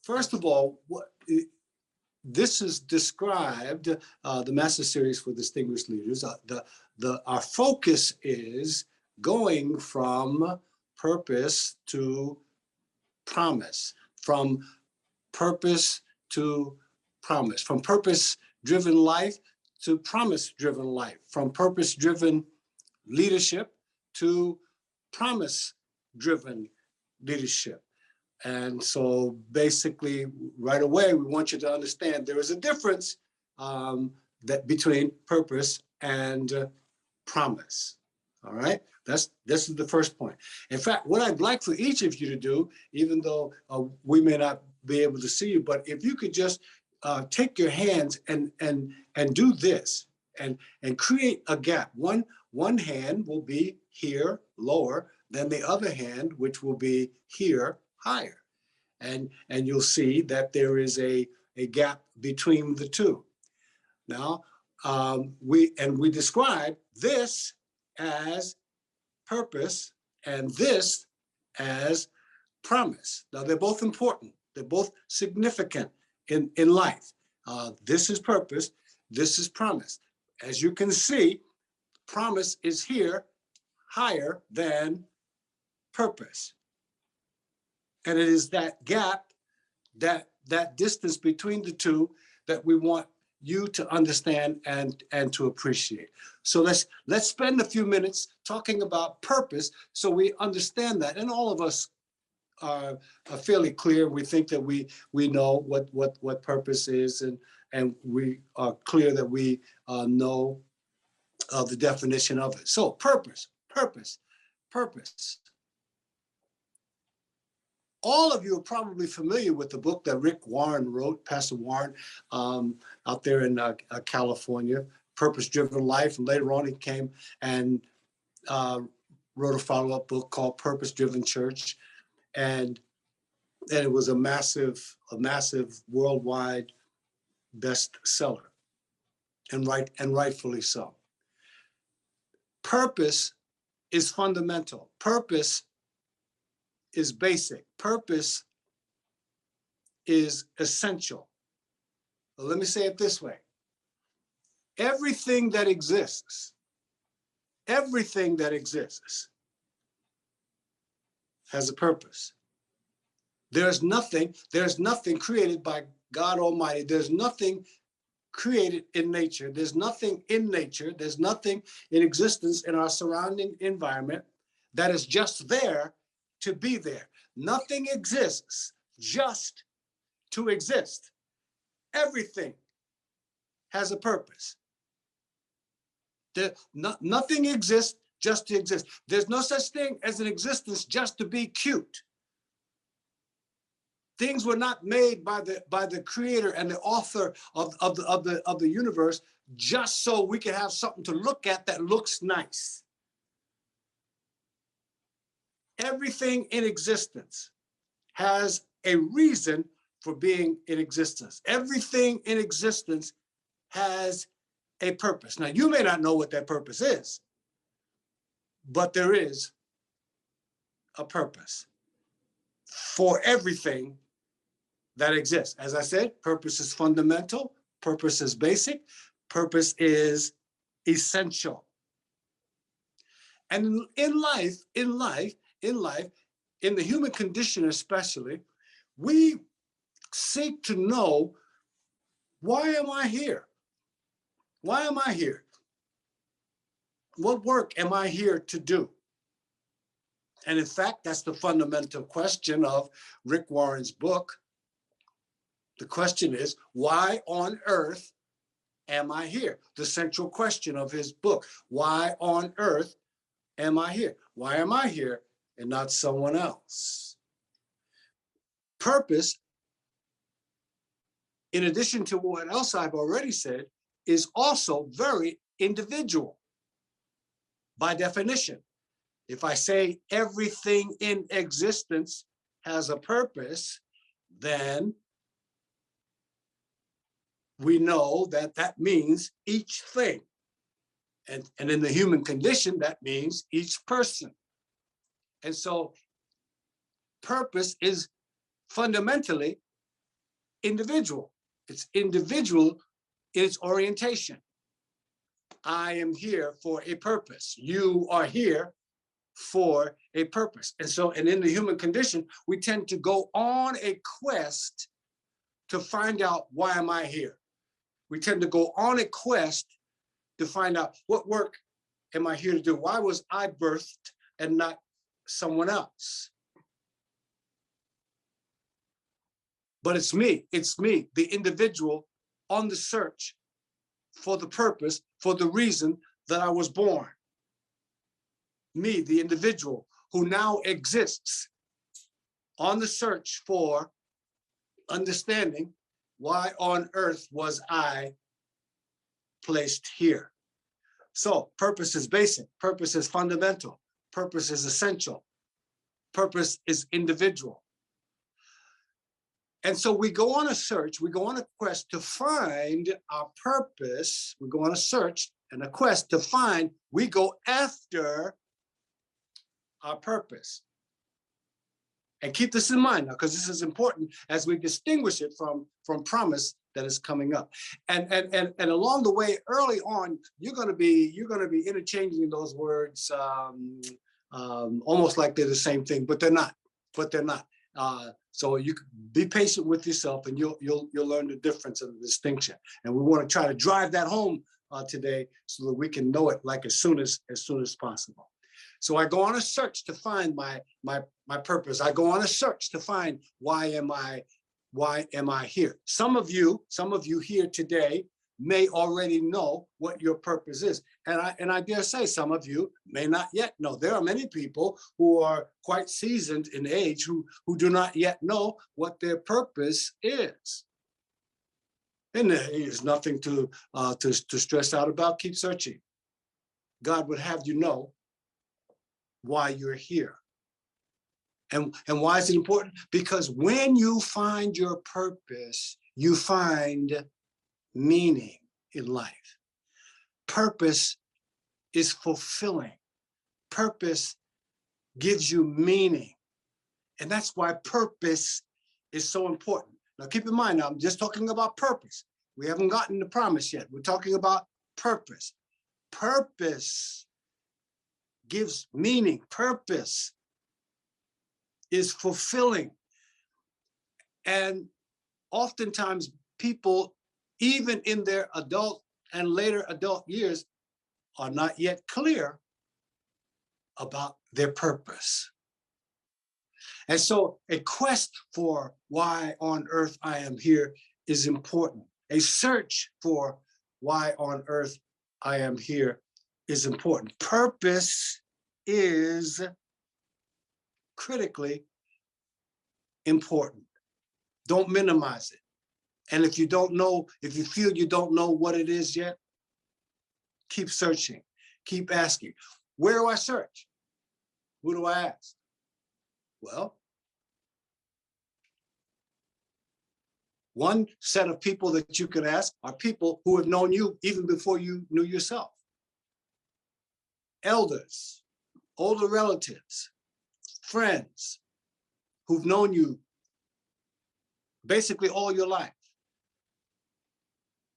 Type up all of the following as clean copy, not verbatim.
First of all, this is described, the Master Series for Distinguished Leaders. Our focus is going from purpose to promise, from purpose to promise, from purpose-driven life to promise-driven life, from purpose-driven leadership to promise-driven leadership. And so basically, right away, we want you to understand there is a difference that between purpose and promise. All right, this is the first point. In fact, what I'd like for each of you to do, even though we may not be able to see you, but if you could just take your hands and do this and create a gap. One hand will be here, lower, than the other hand, which will be here, higher. And you'll see that there is a gap between the two. Now, we describe this as purpose and this as promise. Now, they're both important. They're both significant in life. This is purpose. This is promise. As you can see, promise is here higher than purpose. And it is that gap, that distance between the two that we want you to understand and to appreciate. So let's spend a few minutes talking about purpose so we understand that. And all of us are fairly clear. We think that we know what purpose is, and we are clear that we know the definition of it. So purpose. All of you are probably familiar with the book that Rick Warren wrote, Pastor Warren, out there in California, Purpose-Driven Life. And later on, he came and wrote a follow-up book called Purpose-Driven Church. And it was a massive worldwide bestseller, and rightfully so. Purpose is fundamental. Purpose is basic. Purpose is essential. Well, let me say it this way. Everything that exists has a purpose. There's nothing created by God Almighty. There's nothing created in nature. There's nothing in nature. There's nothing in existence in our surrounding environment that is just there to be there. Nothing exists just to exist. Everything has a purpose. Nothing exists just to exist. There's no such thing as an existence just to be cute. Things were not made by the creator and the author of the universe just so we can have something to look at that looks nice. Everything in existence has a reason for being in existence. Everything in existence has a purpose. Now, you may not know what that purpose is, but there is a purpose for everything that exists. As I said, purpose is fundamental, purpose is basic, purpose is essential. And in life, in the human condition especially, we seek to know, why am I here? Why am I here? What work am I here to do? And in fact, that's the fundamental question of Rick Warren's book. The question is, why on earth am I here? The central question of his book. Why on earth am I here? Why am I here and not someone else? Purpose, in addition to what else I've already said, is also very individual by definition. If I say everything in existence has a purpose, then we know that that means each thing. And in the human condition, that means each person. And so purpose is fundamentally individual. It's individual in its orientation. I am here for a purpose. You are here for a purpose. And in the human condition, we tend to go on a quest to find out, why am I here? We tend to go on a quest to find out, what work am I here to do? Why was I birthed and not someone else? But it's me, the individual on the search for the purpose, for the reason that I was born. Me, the individual who now exists on the search for understanding, why on earth was I placed here? So purpose is basic, purpose is fundamental, purpose is essential, purpose is individual. And so we go on a search, we go on a quest to find our purpose. We go on a search and a quest to find, we go after our purpose. And keep this in mind now, because this is important as we distinguish it from promise that is coming up. And along the way, early on, you're going to be interchanging those words almost like they're the same thing, but they're not. So you be patient with yourself, and you'll learn the difference and the distinction. And we want to try to drive that home today, so that we can know it like as soon as possible. So I go on a search to find my purpose. I go on a search to find, why am I here? Some of you here today may already know what your purpose is. And I dare say some of you may not yet know. There are many people who are quite seasoned in age who do not yet know what their purpose is. And there's nothing to stress out about. Keep searching. God would have you know why you're here. And why is it important? Because when you find your purpose, you find meaning in life. Purpose is fulfilling. Purpose gives you meaning. And that's why purpose is so important. Now keep in mind, I'm just talking about purpose. We haven't gotten to promise yet. We're talking about purpose. Purpose gives meaning. Purpose is fulfilling. And oftentimes people, even in their adult and later adult years, are not yet clear about their purpose. And so a quest for why on earth I am here is important. A search for why on earth I am here is important. Purpose is critically important. Don't minimize it. And if you don't know, if you feel you don't know what it is yet, keep searching, keep asking. Where do I search? Who do I ask? Well, one set of people that you can ask are people who have known you even before you knew yourself. Elders, older relatives, friends who've known you basically all your life.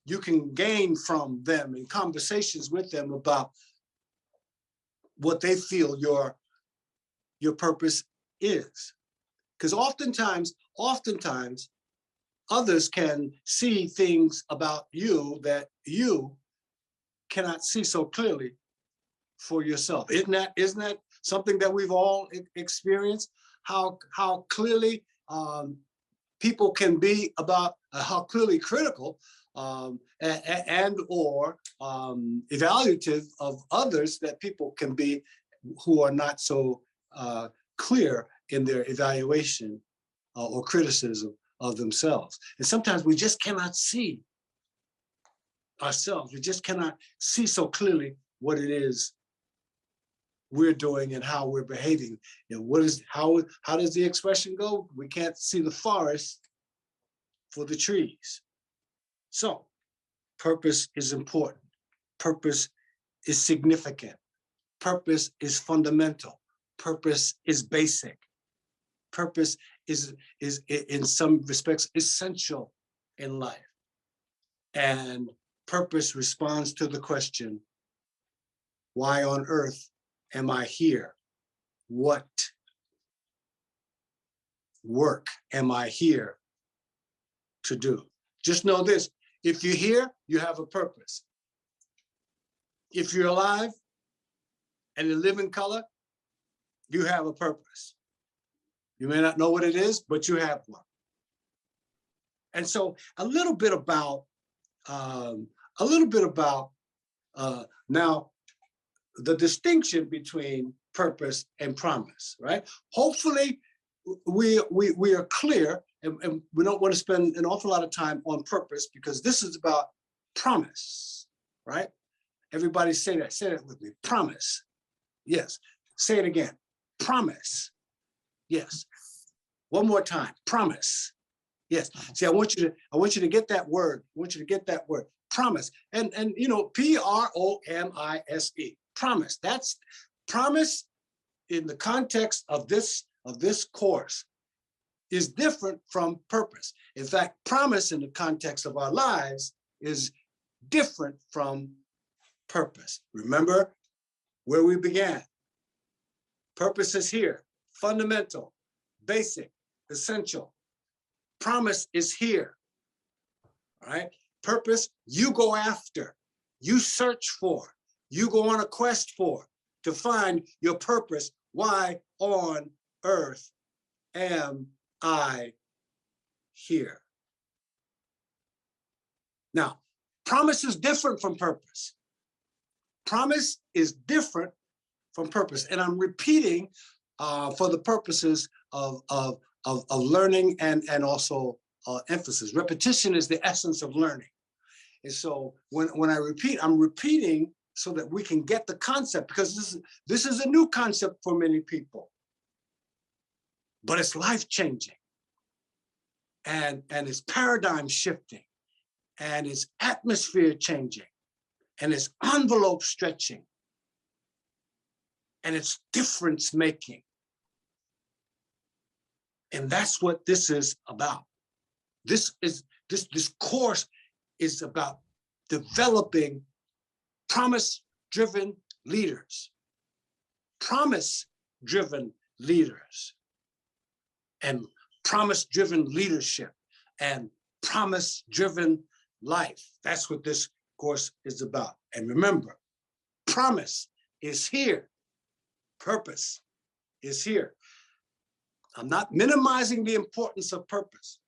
You can gain from them in conversations with them about what they feel your purpose is. Because oftentimes, others can see things about you that you cannot see so clearly for yourself. Isn't that something that we've all experienced? How clearly people can be about how clearly critical and or evaluative of others that people can be, who are not so clear in their evaluation or criticism of themselves. And sometimes we just cannot see ourselves. We just cannot see so clearly what it is we're doing and how we're behaving. You know, how does the expression go? We can't see the forest for the trees. So purpose is important. Purpose is significant. Purpose is fundamental. Purpose is basic. Purpose is in some respects essential in life. And purpose responds to the question, why on earth am I here? What work am I here to do? Just know this, if you're here, you have a purpose. If you're alive and you live in color, you have a purpose. You may not know what it is, but you have one. And so a little bit about now the distinction between purpose and promise, right? Hopefully we are clear, and we don't want to spend an awful lot of time on purpose because this is about promise, right? Everybody say that with me, promise. Yes, say it again, promise. Yes, one more time, promise. Yes, see, I want you to get that word. I want you to get that word, promise. And you know, P-R-O-M-I-S-E, promise. That's promise in the context of this course is different from purpose. In fact, promise in the context of our lives is different from purpose. Remember where we began. Purpose is here, fundamental, basic, essential. Promise is here, all right? Purpose, you go after, you search for, you go on a quest for to find your purpose. Why on earth am I here? Now, promise is different from purpose. Promise is different from purpose. And I'm repeating for the purposes of learning and also emphasis. Repetition is the essence of learning. And so when I repeat, I'm repeating so that we can get the concept, because this is a new concept for many people. But it's life-changing. And it's paradigm shifting. And it's atmosphere changing. And it's envelope stretching. And it's difference making. And that's what this is about. This course is about developing promise-driven leaders. Promise-driven leaders. And promise-driven leadership. And promise-driven life. That's what this course is about. And remember, promise is here. Purpose is here. I'm not minimizing the importance of purpose.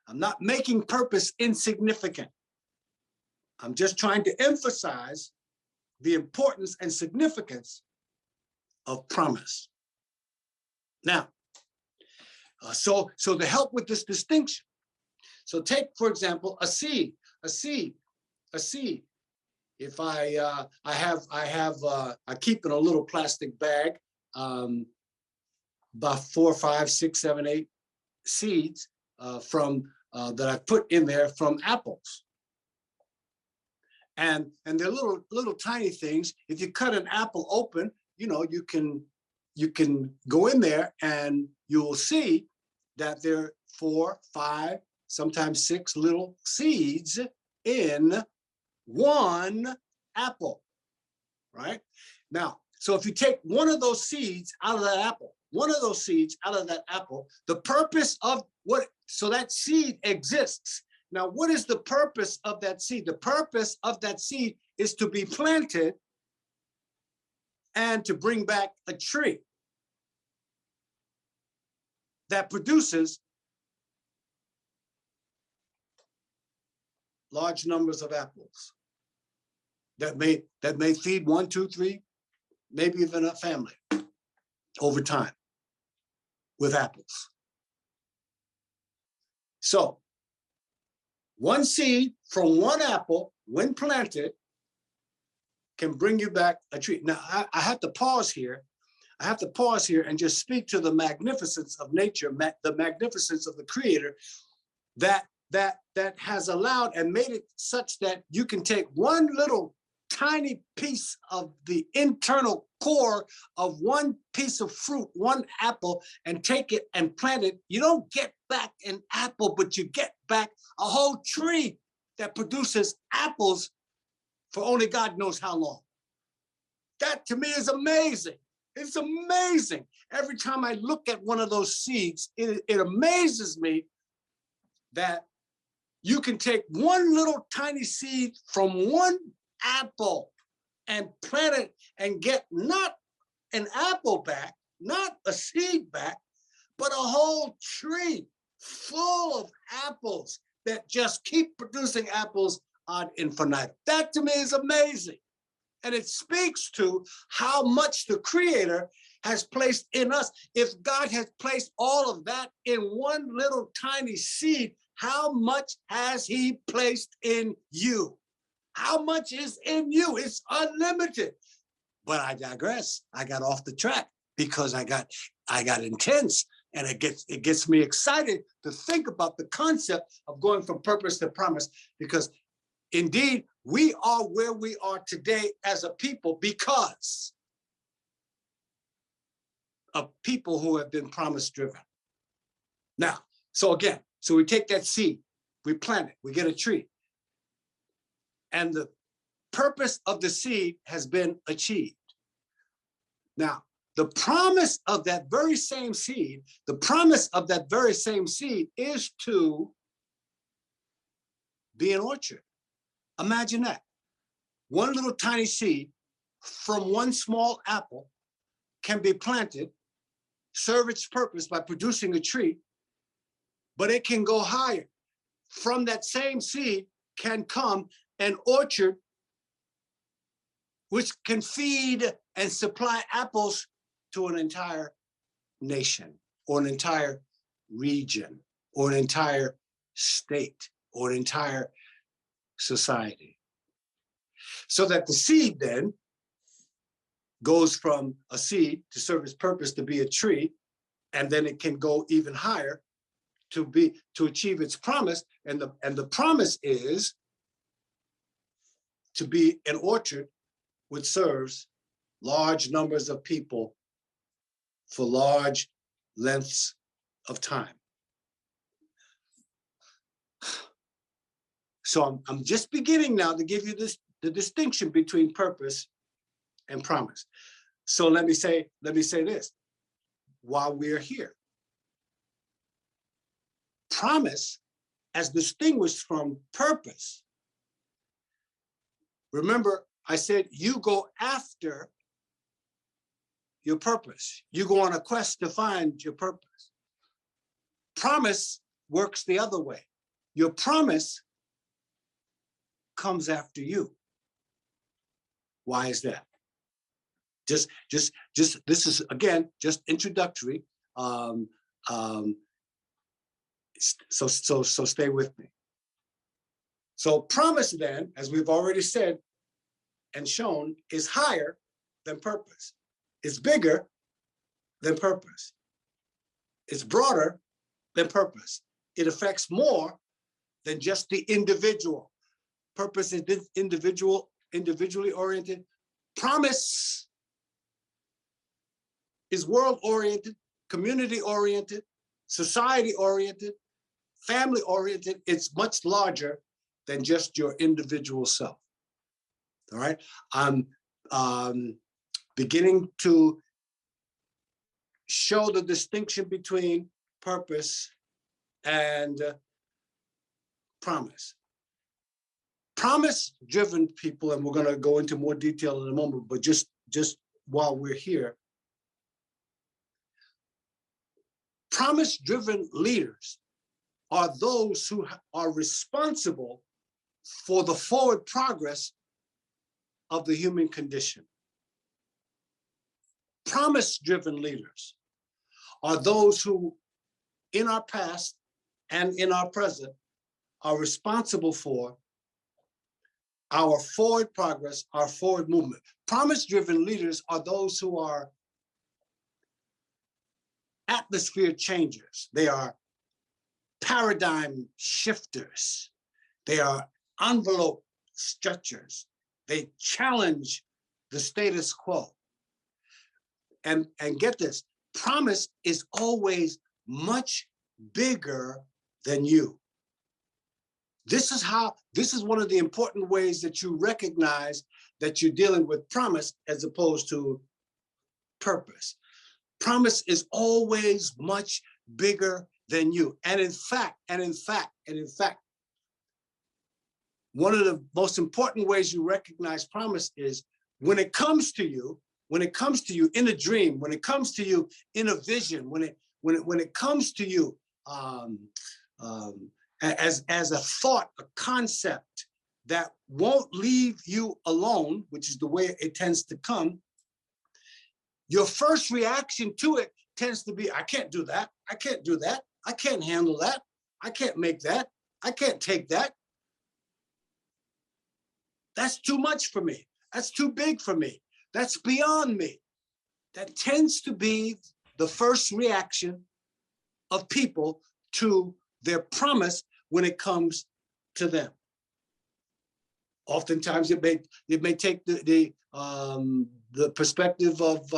I'm not making purpose insignificant. I'm just trying to emphasize the importance and significance of promise. Now, so to help with this distinction, so take, for example, a seed. If I keep in a little plastic bag about 4, 5, 6, 7, 8 seeds that I put in there from apples. And they're little tiny things. If you cut an apple open, you know, you can go in there and you will see that there are 4, 5, sometimes 6 little seeds in one apple, right? Now, so if you take one of those seeds out of that apple, the purpose of so that seed exists. Now, what is the purpose of that seed? The purpose of that seed is to be planted and to bring back a tree that produces large numbers of apples that may feed 1, 2, 3, maybe even a family over time with apples. So one seed from one apple, when planted, can bring you back a tree. Now, I have to pause here. I have to pause here and just speak to the magnificence of nature, the magnificence of the Creator that has allowed and made it such that you can take one little tiny piece of the internal core of one piece of fruit, one apple, and take it and plant it, you don't get back an apple, but you get back a whole tree that produces apples for only God knows how long. That to me is amazing. It's amazing. Every time I look at one of those seeds, it amazes me that you can take one little tiny seed from one apple and plant it and get not an apple back, not a seed back, but a whole tree full of apples that just keep producing apples ad infinitum. That to me is amazing. And it speaks to how much the Creator has placed in us. If God has placed all of that in one little tiny seed, how much has He placed in you? How much is in you? It's unlimited. But I digress. I got off the track because I got intense, and it gets me excited to think about the concept of going from purpose to promise, because indeed, we are where we are today as a people because of people who have been promise driven. Now, so we take that seed, we plant it, we get a tree. And the purpose of the seed has been achieved. Now, the promise of that very same seed is to be an orchard. Imagine that. One little tiny seed from one small apple can be planted, serve its purpose by producing a tree, but it can go higher. From that same seed can come an orchard which can feed and supply apples to an entire nation or an entire region or an entire state or an entire society. So that the seed then goes from a seed to serve its purpose to be a tree, and then it can go even higher to achieve its promise. And the promise is to be an orchard which serves large numbers of people for large lengths of time. So I'm just beginning now to give you the distinction between purpose and promise. So let me say this while we're here. Promise, as distinguished from purpose. Remember, I said you go after your purpose. You go on a quest to find your purpose. Promise works the other way. Your promise comes after you. Why is that? Just this is again just introductory. So stay with me. So promise then, as we've already said and shown, is higher than purpose. It's bigger than purpose. It's broader than purpose. It affects more than just the individual. Purpose is individually oriented. Promise is world-oriented, community-oriented, society-oriented, family-oriented. It's much larger than just your individual self. All right? I'm beginning to show the distinction between purpose and promise. Promise-driven people, and we're going to go into more detail in a moment, but just while we're here, promise-driven leaders are those who are responsible for the forward progress of the human condition. Promise-driven leaders are those who, in our past and in our present, are responsible for our forward progress, our forward movement. Promise-driven leaders are those who are atmosphere changers. They are paradigm shifters. They are envelope stretchers. They challenge the status quo. And get this, promise is always much bigger than you. This is one of the important ways that you recognize that you're dealing with promise as opposed to purpose. Promise is always much bigger than you. And in fact, one of the most important ways you recognize promise is when it comes to you in a dream, when it comes to you in a vision, when it comes to you as a thought, a concept that won't leave you alone, which is the way it tends to come, your first reaction to it tends to be, I can't do that. I can't do that. I can't handle that. I can't make that. I can't take that. That's too much for me. That's too big for me. That's beyond me. That tends to be the first reaction of people to their promise when it comes to them. Oftentimes, it may take the perspective of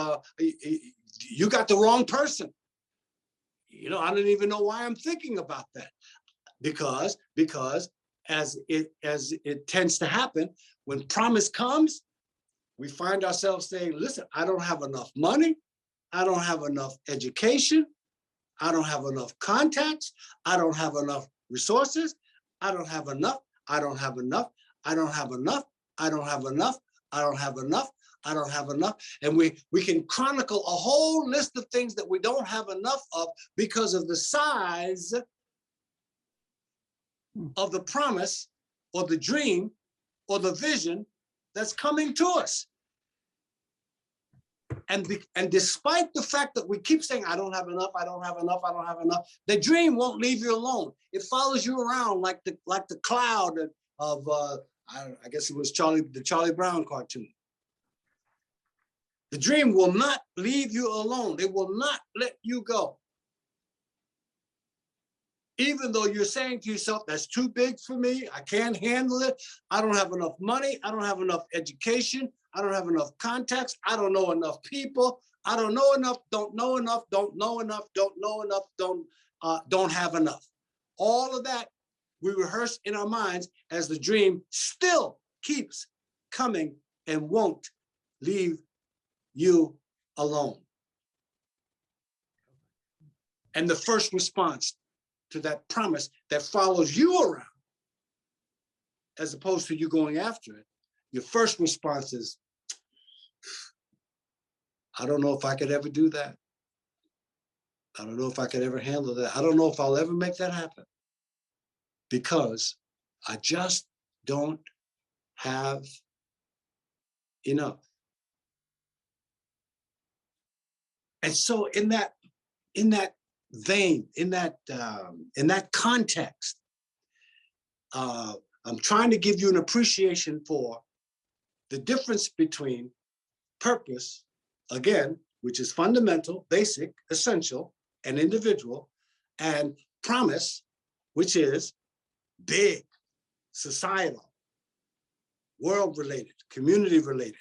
you got the wrong person. You know, I don't even know why I'm thinking about that, because as it tends to happen, when promise comes, we find ourselves saying, listen, I don't have enough money. I don't have enough education. I don't have enough contacts. I don't have enough resources. I don't have enough. I don't have enough. I don't have enough. I don't have enough. I don't have enough. I don't have enough. And we can chronicle a whole list of things that we don't have enough of because of the size of the promise or the dream or the vision that's coming to us. And despite the fact that we keep saying, I don't have enough, I don't have enough, I don't have enough, the dream won't leave you alone. It follows you around like the cloud of I guess it was the Charlie Brown cartoon. The dream will not leave you alone. It will not let you go. Even though you're saying to yourself, that's too big for me, I can't handle it, I don't have enough money, I don't have enough education, I don't have enough contacts, I don't know enough people, I don't know enough, don't know enough, don't know enough, don't know enough, don't have enough. All of that we rehearse in our minds as the dream still keeps coming and won't leave you alone. And the first response to that promise that follows you around, as opposed to you going after it, your first response is, I don't know if I could ever do that. I don't know if I could ever handle that. I don't know if I'll ever make that happen, because I just don't have enough. And so in that vein, in that context, I'm trying to give you an appreciation for the difference between purpose, again, which is fundamental, basic, essential, and individual, and promise, which is big, societal, world-related, community-related,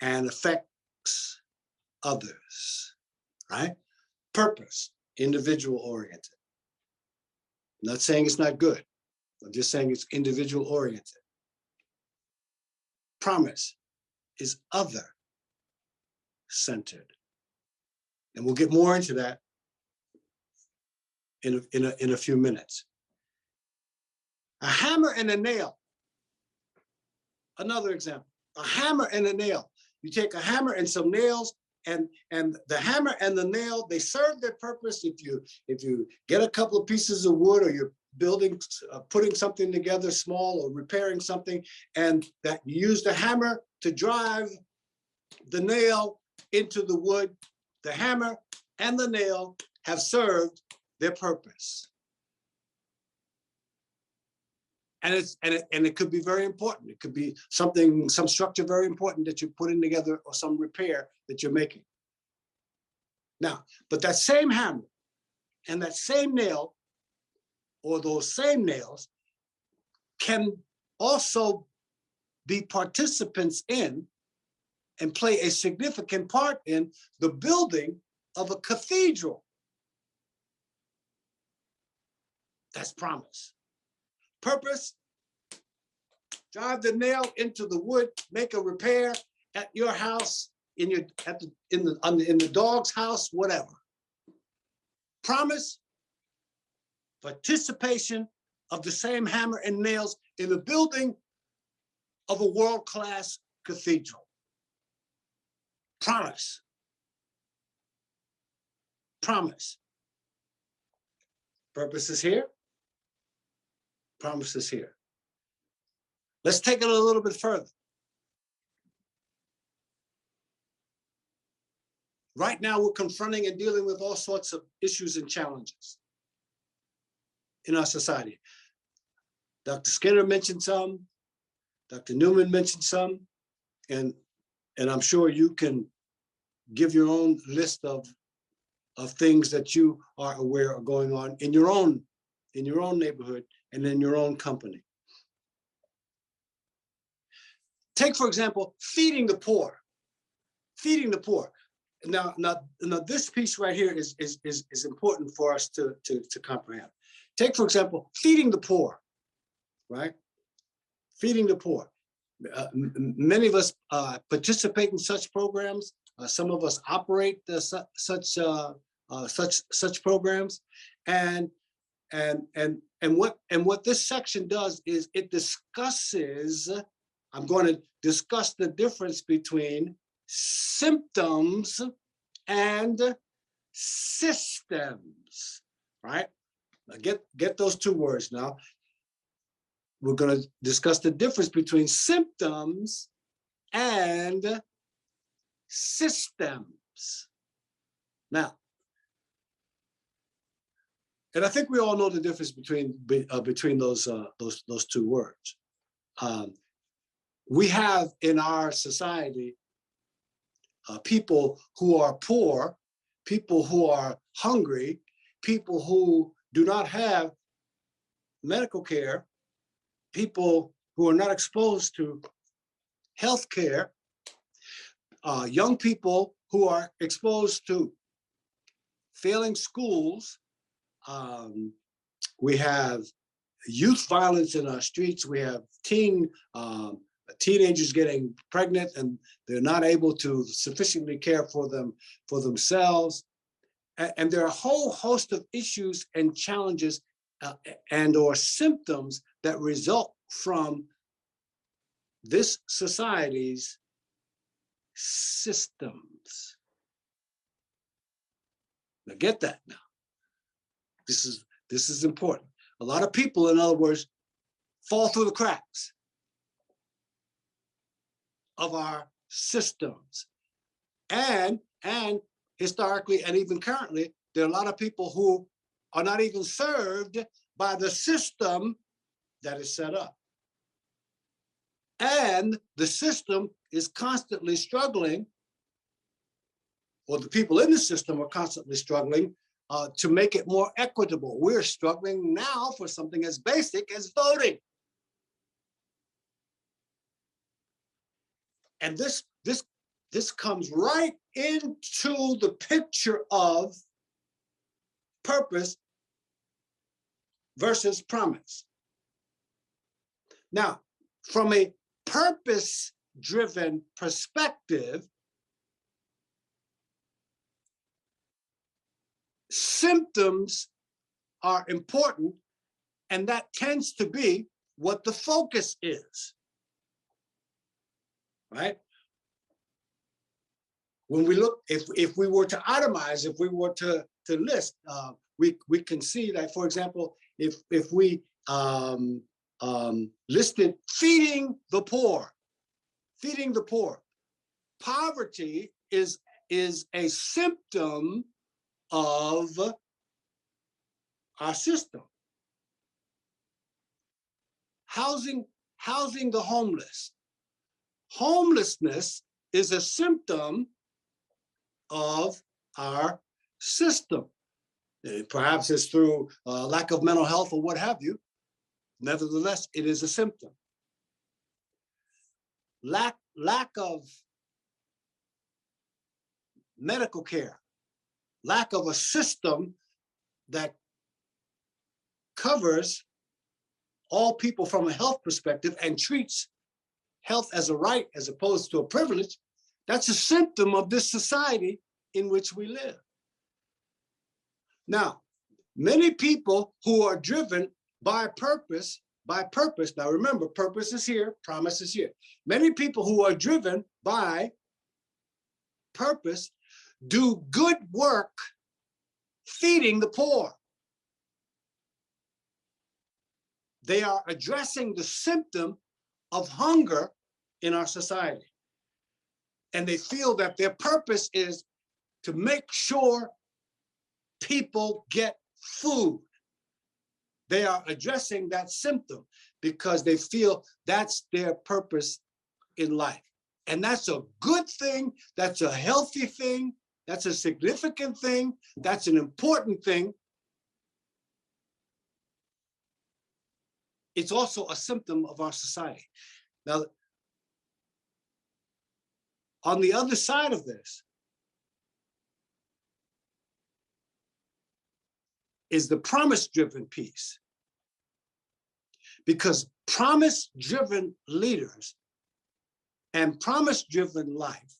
and affects others, right? Purpose, individual-oriented. I'm not saying it's not good. I'm just saying it's individual-oriented. Promise is other-centered. And we'll get more into that in a few minutes. A hammer and a nail. Another example. A hammer and a nail. You take a hammer and some nails, and the hammer and the nail, they serve their purpose. If you get a couple of pieces of wood, or you're building, putting something together small, or repairing something, and that you use the hammer to drive the nail into the wood, the hammer and the nail have served their purpose. And it could be very important. It could be something, some structure very important that you're putting together, or some repair that you're making. Now, but that same hammer and that same nail, or those same nails, can also be participants in and play a significant part in the building of a cathedral. That's promise. Purpose, drive the nail into the wood, make a repair at your house, in the dog's house, whatever. Promise, participation of the same hammer and nails in the building of a world-class cathedral. Promise. Promise. Purpose is here. Promise is here. Let's take it a little bit further. Right now, we're confronting and dealing with all sorts of issues and challenges in our society. Dr. Skinner mentioned some, Dr. Newman mentioned some, and I'm sure you can give your own list of things that you are aware are going on in your own neighborhood and in your own company. Take, for example, feeding the poor. Feeding the poor. Now, this piece right here is important for us to comprehend. Take, for example, feeding the poor, right? Feeding the poor. Many of us participate in such programs. Some of us operate such programs, and what this section does is it discusses. I'm going to discuss the difference between symptoms and systems, right? Now get those two words now. We're going to discuss the difference between symptoms and systems. Now, and I think we all know the difference between those two words. We have in our society people who are poor, people who are hungry, people who do not have medical care, people who are not exposed to health care, young people who are exposed to failing schools. We have youth violence in our streets. We have teenagers getting pregnant and they're not able to sufficiently care for themselves. And there are a whole host of issues and challenges and or symptoms that result from this society's systems. Now get that now. This is important. A lot of people, in other words, fall through the cracks of our systems. And historically and even currently, there are a lot of people who are not even served by the system that is set up. And the system is constantly struggling, or the people in the system are constantly struggling to make it more equitable. We're struggling now for something as basic as voting. And this comes right into the picture of purpose versus promise. Now, from a purpose-driven perspective, symptoms are important, and that tends to be what the focus is, right? When we look, if we were to itemize, if we were to list, we can see that, for example, if we listed feeding the poor, poverty is a symptom of our system. Housing the homeless. Homelessness is a symptom of our system. Perhaps it's through lack of mental health or what have you. Nevertheless, it is a symptom. lack of medical care, lack of a system that covers all people from a health perspective and treats health as a right as opposed to a privilege, that's a symptom of this society in which we live. Now, many people who are driven by purpose, now remember, purpose is here, promise is here. Many people who are driven by purpose do good work feeding the poor. They are addressing the symptom of hunger in our society. And they feel that their purpose is to make sure people get food. They are addressing that symptom because they feel that's their purpose in life. And that's a good thing, that's a healthy thing, that's a significant thing, that's an important thing. It's also a symptom of our society. Now, on the other side of this is the promise-driven piece. Because promise-driven leaders and promise-driven life,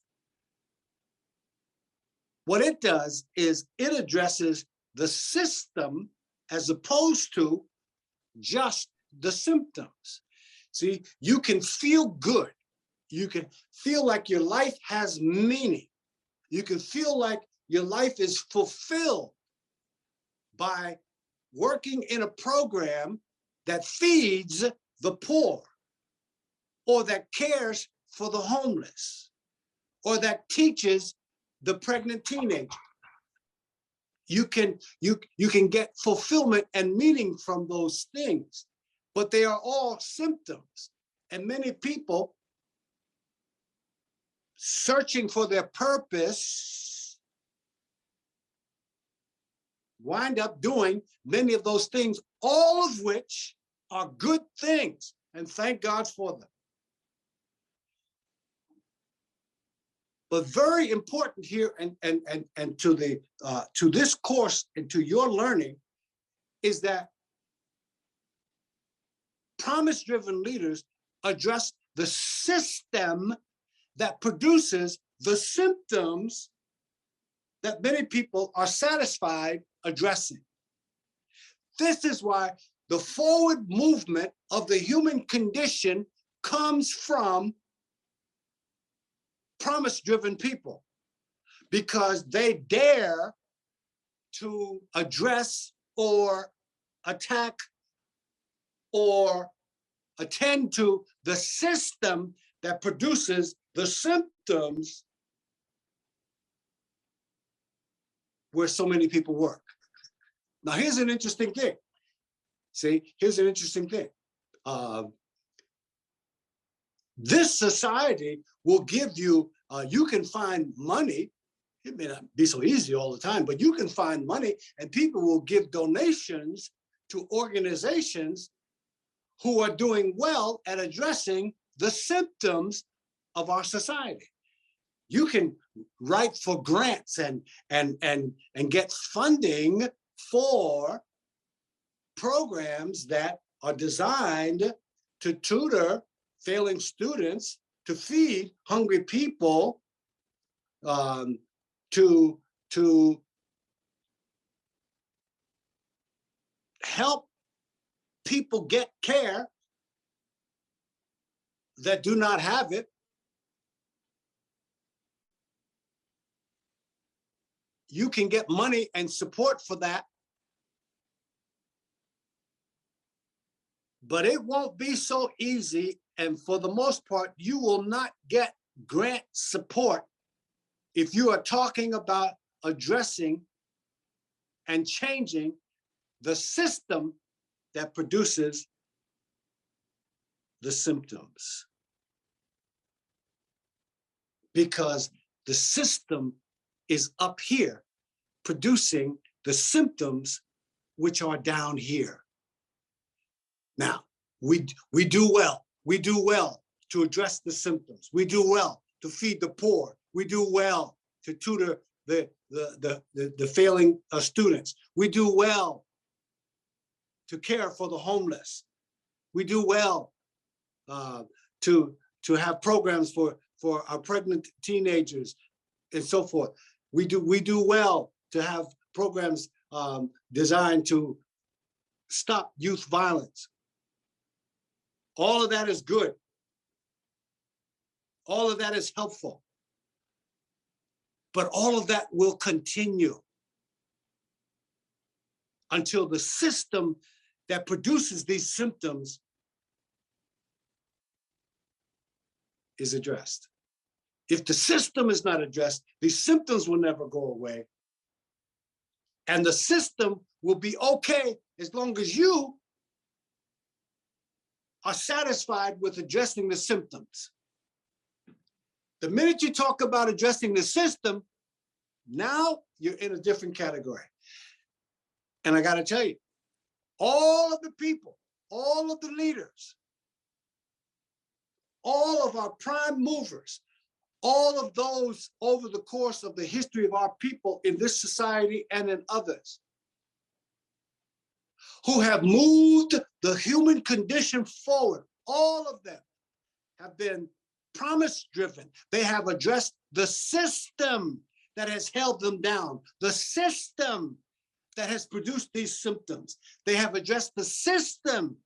what it does is it addresses the system as opposed to just the symptoms. See, you can feel good. You can feel like your life has meaning. You can feel like your life is fulfilled by working in a program that feeds the poor, or that cares for the homeless, or that teaches the pregnant teenager. You can get fulfillment and meaning from those things, but they are all symptoms. And many people searching for their purpose wind up doing many of those things, all of which are good things, and thank God for them. But very important here, and to this course and to your learning, is that promise-driven leaders address the system that produces the symptoms that many people are satisfied addressing. This is why the forward movement of the human condition comes from promise-driven people, because they dare to address or attack or attend to the system that produces the symptoms where so many people work. Now, here's an interesting thing. See, here's an interesting thing. This society will give you, you can find money. It may not be so easy all the time, but you can find money, and people will give donations to organizations who are doing well at addressing the symptoms of our society. You can write for grants and get funding for programs that are designed to tutor failing students, to feed hungry people, to help people get care that do not have it. You can get money and support for that, but it won't be so easy. And for the most part, you will not get grant support if you are talking about addressing and changing the system that produces the symptoms. Because the system is up here producing the symptoms which are down here. Now, we do well to address the symptoms. We do well to feed the poor. We do well to tutor the failing students. We do well to care for the homeless. We do well to have programs for our pregnant teenagers and so forth. We do well to have programs designed to stop youth violence. All of that is good. All of that is helpful. But all of that will continue until the system that produces these symptoms is addressed. If the system is not addressed, these symptoms will never go away. And the system will be okay as long as you are satisfied with addressing the symptoms. The minute you talk about addressing the system, now you're in a different category. And I got to tell you, all of the people, all of the leaders, all of our prime movers, all of those over the course of the history of our people in this society and in others, who have moved the human condition forward, all of them have been promise-driven. They have addressed the system that has held them down, the system that has produced these symptoms. They have addressed the system.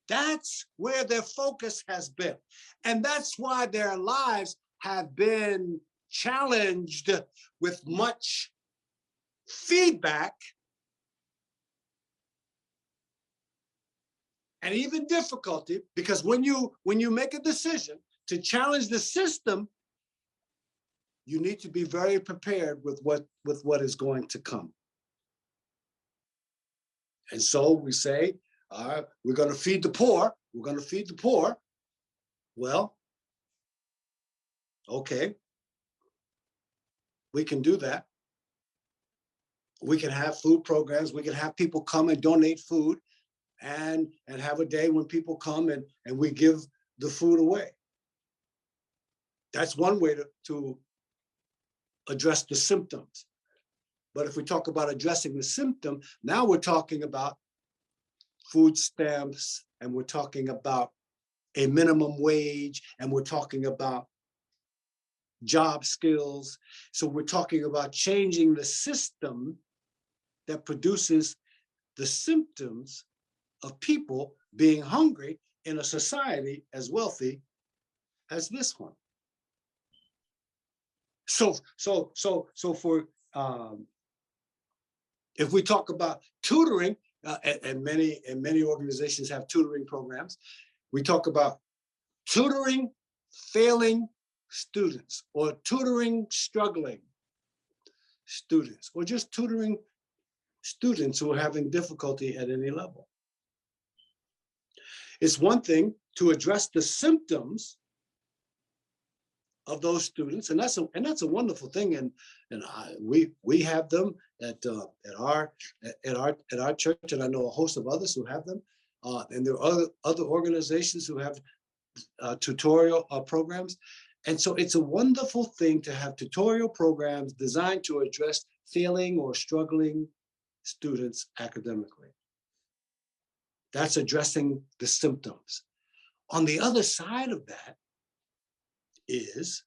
That's where their focus has been. And that's why their lives have been challenged with much feedback and even difficulty, because when you make a decision to challenge the system, you need to be very prepared with what is going to come. And so we say, we're going to feed the poor. We're going to feed the poor. Well, okay, we can do that. We can have food programs. We can have people come and donate food and have a day when people come and we give the food away. That's one way to address the symptoms. But if we talk about addressing the symptom, now we're talking about food stamps, and we're talking about a minimum wage, and we're talking about job skills. So we're talking about changing the system that produces the symptoms of people being hungry in a society as wealthy as this one. So for if we talk about tutoring, and many organizations have tutoring programs, we talk about tutoring failing students, or tutoring struggling students, or just tutoring students who are having difficulty at any level. It's one thing to address the symptoms of those students, and that's a wonderful thing, and we have them at our church, and I know a host of others who have them, and there are other organizations who have tutorial programs, and so it's a wonderful thing to have tutorial programs designed to address failing or struggling students academically. That's addressing the symptoms. On the other side of that is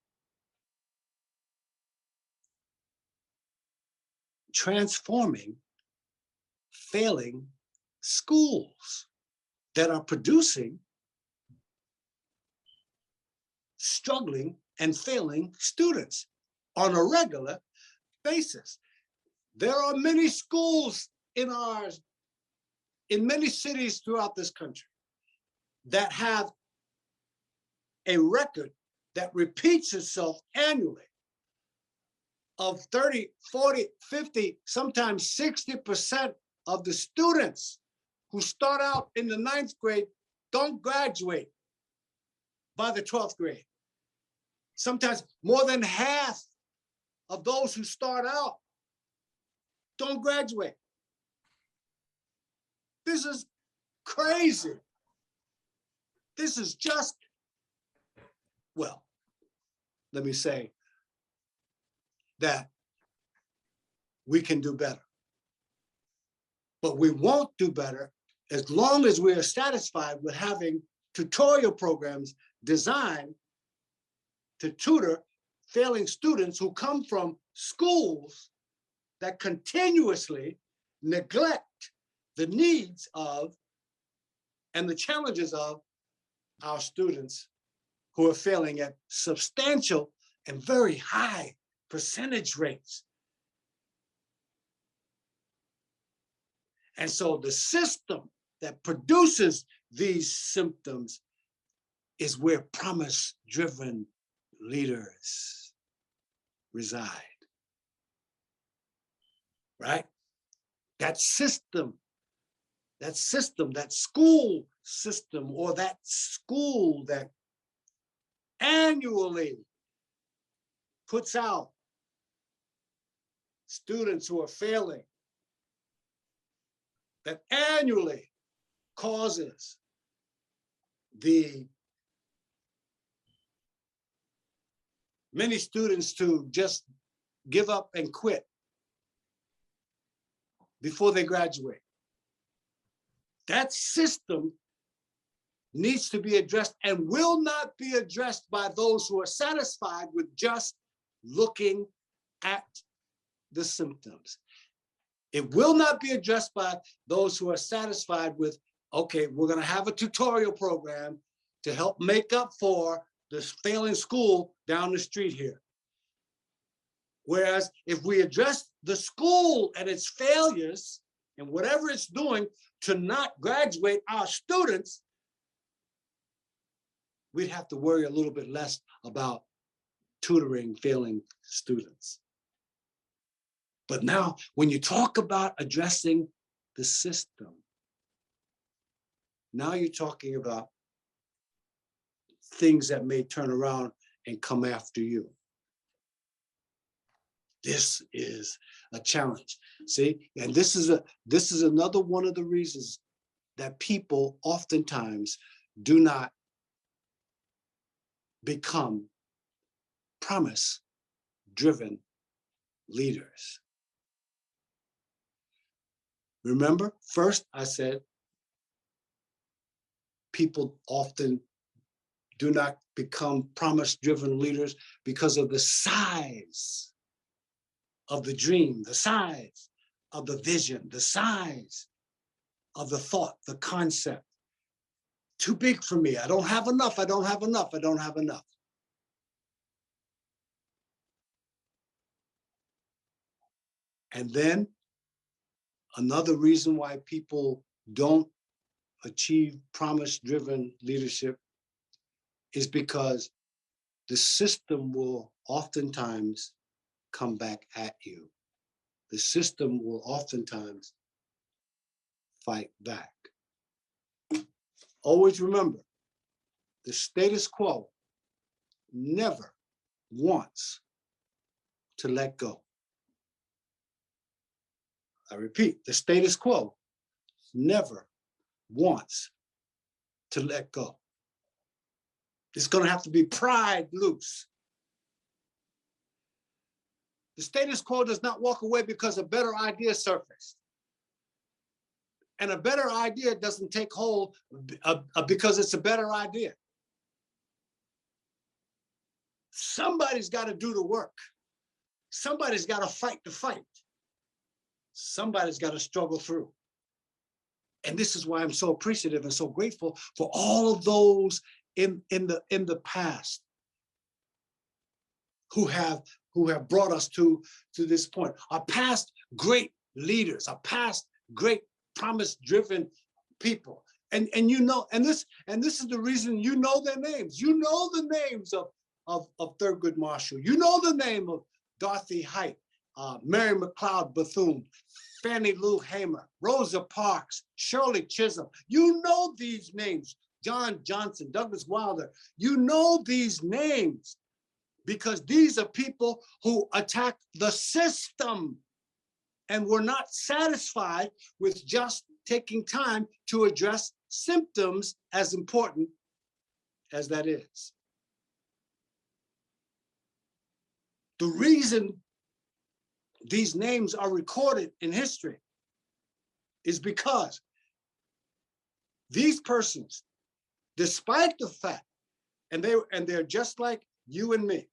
transforming failing schools that are producing struggling and failing students on a regular basis. There are many schools in many cities throughout this country that have a record that repeats itself annually of 30, 40, 50, sometimes 60% of the students who start out in the 9th grade don't graduate by the 12th grade. Sometimes more than half of those who start out don't graduate. This is crazy. This is just Well, let me say that we can do better. But we won't do better as long as we are satisfied with having tutorial programs designed to tutor failing students who come from schools that continuously neglect the needs of and the challenges of our students who are failing at substantial and very high percentage rates. And so the system that produces these symptoms is where promise-driven leaders reside, right? That system, that school system, or that school that annually puts out students who are failing, that annually causes the many students to just give up and quit before they graduate. That system needs to be addressed and will not be addressed by those who are satisfied with just looking at the symptoms. It will not be addressed by those who are satisfied with, okay, we're going to have a tutorial program to help make up for this failing school down the street here. Whereas if we address the school and its failures and whatever it's doing to not graduate our students, we'd have to worry a little bit less about tutoring failing students. But now, when you talk about addressing the system, now you're talking about things that may turn around and come after you. This is a challenge. See, and this is another one of the reasons that people oftentimes do not become promise-driven leaders. Remember, first I said people often do not become promise-driven leaders because of the size of the dream, the size of the vision, the size of the thought, the concept. Too big for me. I don't have enough. I don't have enough. I don't have enough. And then another reason why people don't achieve promise-driven leadership is because the system will oftentimes come back at you. The system will oftentimes fight back. Always remember, the status quo never wants to let go. I repeat, the status quo never wants to let go. It's going to have to be pried loose. The status quo does not walk away because a better idea surfaced. And a better idea doesn't take hold because it's a better idea. Somebody's got to do the work. Somebody's got to fight the fight. Somebody's got to struggle through. And this is why I'm so appreciative and so grateful for all of those in the past who have brought us to this point. Our past great leaders, our past great promise-driven people. And you know, and this is the reason you know their names. You know the names of Thurgood Marshall. You know the name of Dorothy Height, Mary McLeod Bethune, Fannie Lou Hamer, Rosa Parks, Shirley Chisholm. You know these names. John Johnson, Douglas Wilder. You know these names because these are people who attack the system and were not satisfied with just taking time to address symptoms, as important as that is. The reason these names are recorded in history is because these persons, despite the fact, and they're just like you and me,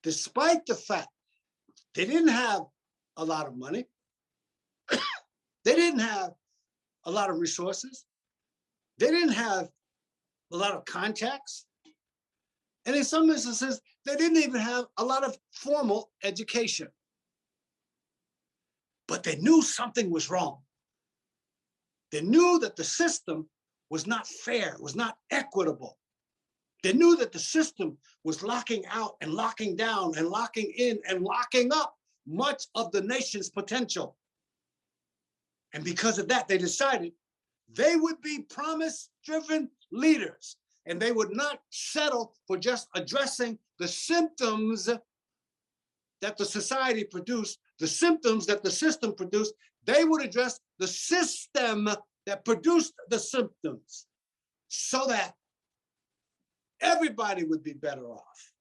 despite the fact they didn't have a lot of money, they didn't have a lot of resources, they didn't have a lot of contacts, and in some instances, they didn't even have a lot of formal education. But they knew something was wrong. They knew that the system was not fair, was not equitable. They knew that the system was locking out and locking down and locking in and locking up much of the nation's potential. And because of that, they decided they would be promise-driven leaders, and they would not settle for just addressing the symptoms that the society produced, the symptoms that the system produced. They would address the system that produced the symptoms so that everybody would be better off.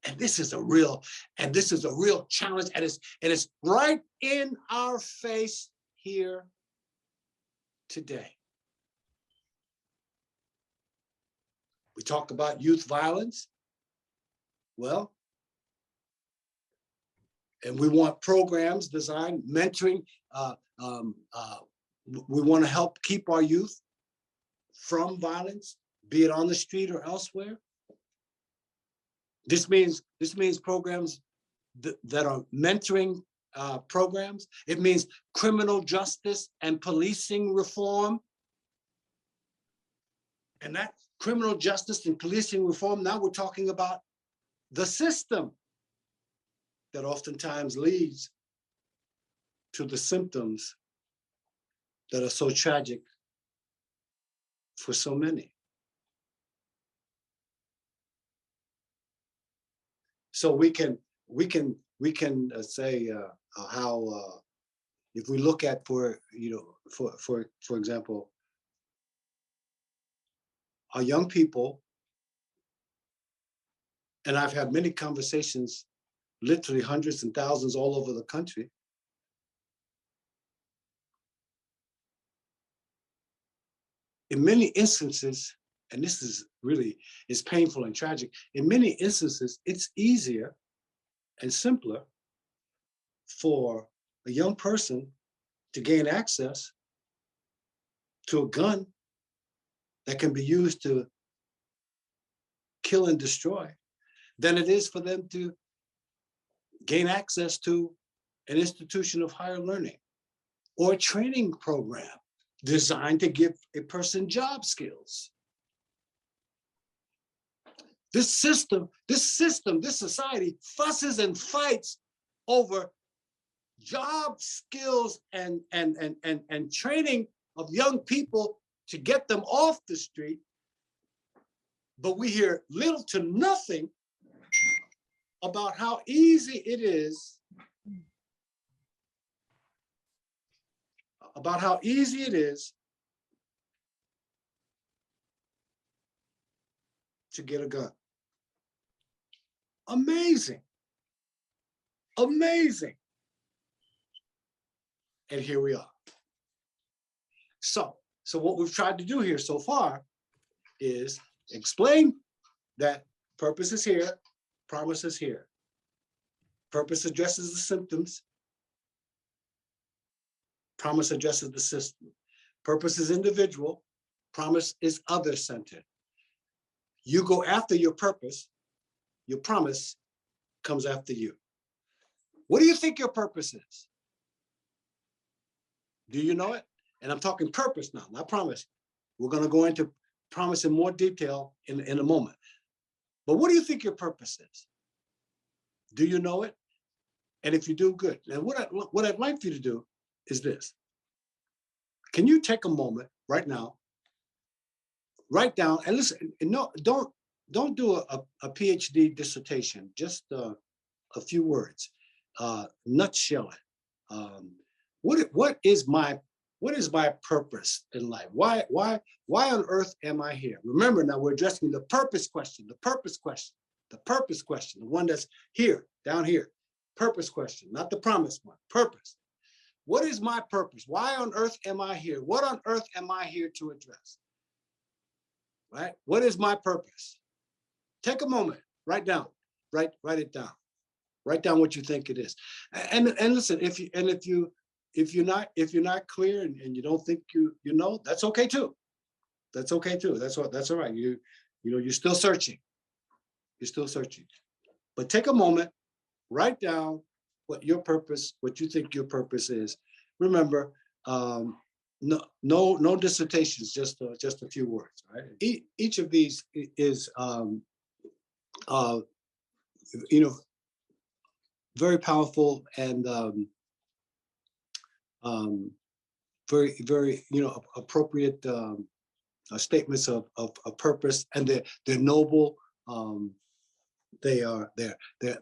And this is a real challenge, and it's right in our face here today. We talk about youth violence. Well, and we want programs designed, mentoring. We want to help keep our youth from violence, be it on the street or elsewhere. This means programs that are mentoring programs. It means criminal justice and policing reform. And that criminal justice and policing reform, now we're talking about the system that oftentimes leads to the symptoms that are so tragic for so many. So we can say how if we look at for example, our young people, and I've had many conversations, literally hundreds and thousands all over the country. In many instances, and this is painful and tragic, in many instances, it's easier and simpler for a young person to gain access to a gun that can be used to kill and destroy than it is for them to gain access to an institution of higher learning or a training program designed to give a person job skills. This society fusses and fights over job skills and training of young people to get them off the street, but we hear little to nothing about how easy it is, to get a gun. Amazing. Amazing. And here we are. So what we've tried to do here so far is explain that purpose is here, promise is here. Purpose addresses the symptoms. Promise addresses the system. Purpose is individual. Promise is other-centered. You go after your purpose, your promise comes after you. What do you think your purpose is? Do you know it? And I'm talking purpose now, not promise. We're going to go into promise in more detail in a moment. But what do you think your purpose is? Do you know it? And if you do, good. And what I'd like for you to do is this. Can you take a moment right now, write down, and listen, no, don't do a PhD dissertation, just a few words, nutshell it. What is my What is my purpose in life? Why on earth am I here? Remember, now we're addressing the purpose question, the purpose question, the purpose question, the one that's here, down here. Purpose question, not the promise one, purpose. What is my purpose? Why on earth am I here? What on earth am I here to address? Right? What is my purpose? Take a moment, write it down. Write down what you think it is. And listen, if you're not clear and you don't think you know, that's okay too. That's okay too. That's all right. You're still searching. You're still searching. But take a moment, write down what you think your purpose is. Remember, no dissertations, just a few words. Right? Each of these is very powerful and very appropriate statements of purpose, and they're noble. They're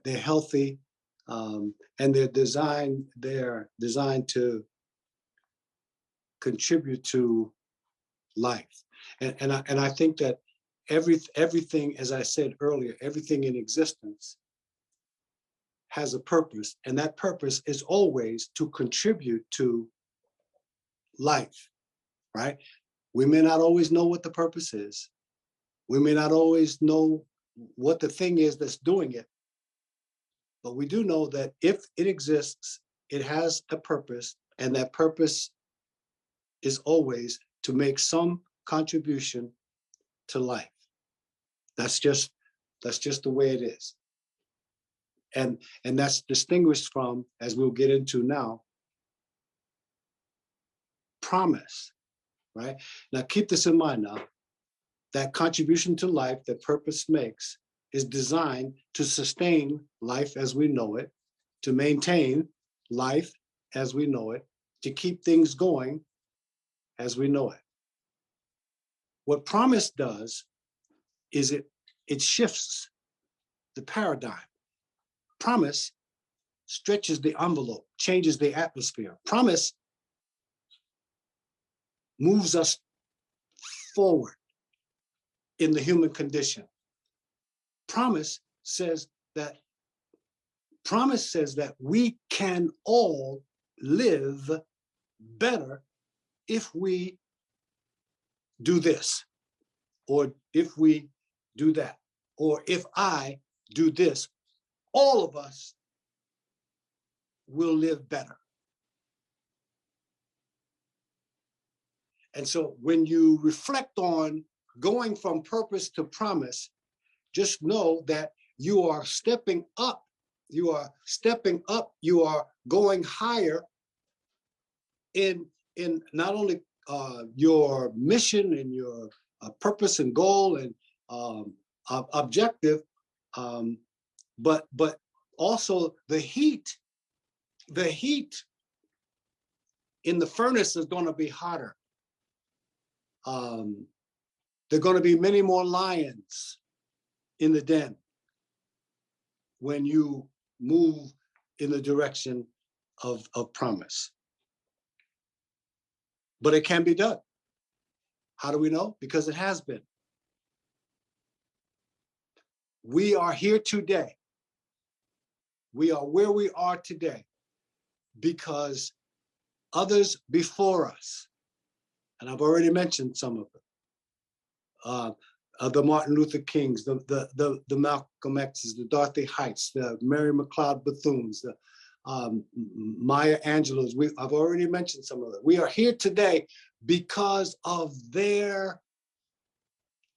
healthy, and they're designed to contribute to life. And I think that everything, as I said earlier, everything in existence has a purpose, and that purpose is always to contribute to life, right? We may not always know what the purpose is. We may not always know what the thing is that's doing it, but we do know that if it exists, it has a purpose, and that purpose is always to make some contribution to life. That's just the way it is. And that's distinguished from, as we'll get into now, promise, right? Now keep this in mind now, that contribution to life that purpose makes is designed to sustain life as we know it, to maintain life as we know it, to keep things going as we know it. What promise does is it shifts the paradigm. Promise stretches the envelope, changes the atmosphere. Promise moves us forward in the human condition. Promise says that we can all live better if we do this, or if we do that, or if I do this, all of us will live better. And so when you reflect on going from purpose to promise, just know that you are stepping up. You are stepping up. You are going higher in not only your mission and your purpose and goal and objective, but also the heat in the furnace is going to be hotter. There are going to be many more lions in the den when you move in the direction of promise. But it can be done. How do we know? Because it has been. We are here today. We are where we are today because others before us, and I've already mentioned some of them, the Martin Luther Kings, the Malcolm X's, the Dorothy Heights, the Mary McLeod Bethunes, the Maya Angelou's. I've already mentioned some of them. We are here today because of their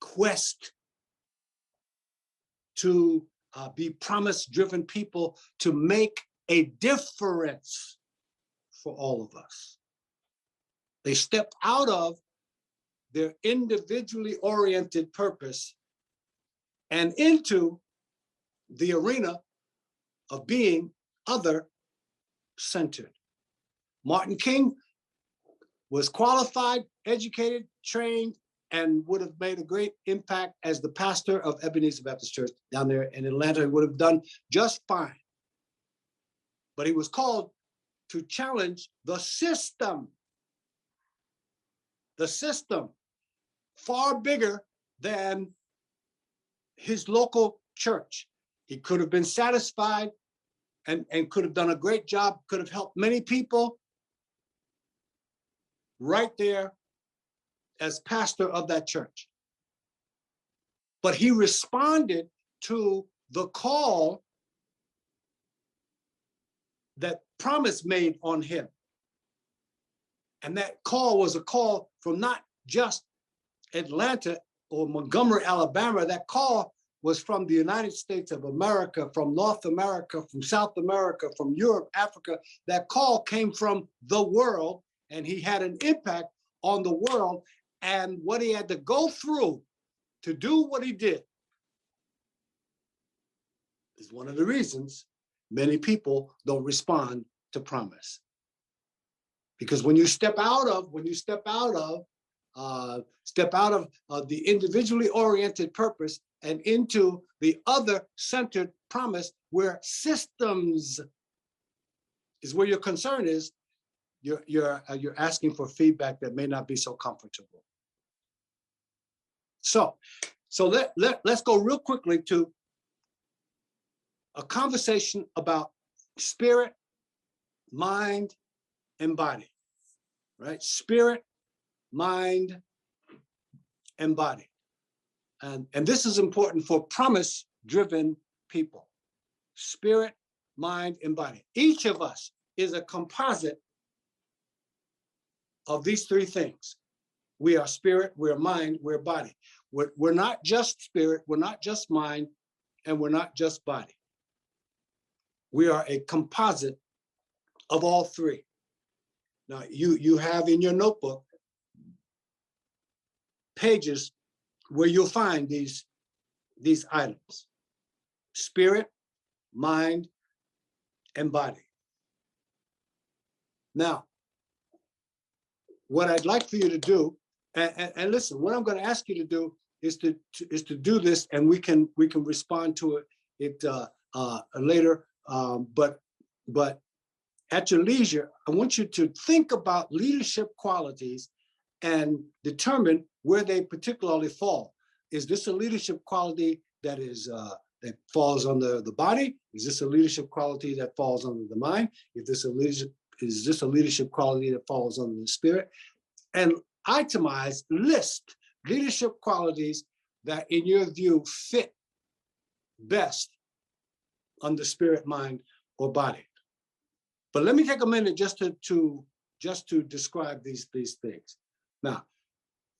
quest to be promise-driven people to make a difference for all of us. They stepped out of their individually oriented purpose and into the arena of being other-centered. Martin King was qualified, educated, trained, and would have made a great impact as the pastor of Ebenezer Baptist Church down there in Atlanta. He would have done just fine. But he was called to challenge the system the system, far bigger than his local church. He could have been satisfied and could have done a great job, could have helped many people right there as pastor of that church. But he responded to the call that Promise made on him. And that call was a call from not just Atlanta or Montgomery, Alabama. That call was from the United States of America, from North America, from South America, from Europe, Africa. That call came from the world, and he had an impact on the world. And what he had to go through to do what he did is one of the reasons many people don't respond to Promise. Because when you step out of the individually oriented purpose and into the other-centered promise, where systems is where your concern is, you're asking for feedback that may not be so comfortable. So let's go real quickly to a conversation about spirit, mind, and body. Right? Spirit, mind, and body. And this is important for promise-driven people. Spirit, mind, and body. Each of us is a composite of these three things. We are spirit, we're mind, we're body. We're not just spirit, we're not just mind, and we're not just body. We are a composite of all three. Now, you have in your notebook pages where you'll find these items: spirit, mind, and body. Now, what I'd like for you to do, and listen, what I'm going to ask you to do is to do this, and we can respond to it later. But at your leisure, I want you to think about leadership qualities and determine where they particularly fall. Is this a leadership quality that that falls under the body? Is this a leadership quality that falls under the mind? Is this a leadership quality that falls under the spirit? And itemize, list leadership qualities that, in your view, fit best under spirit, mind, or body. But let me take a minute just to describe these things. Now,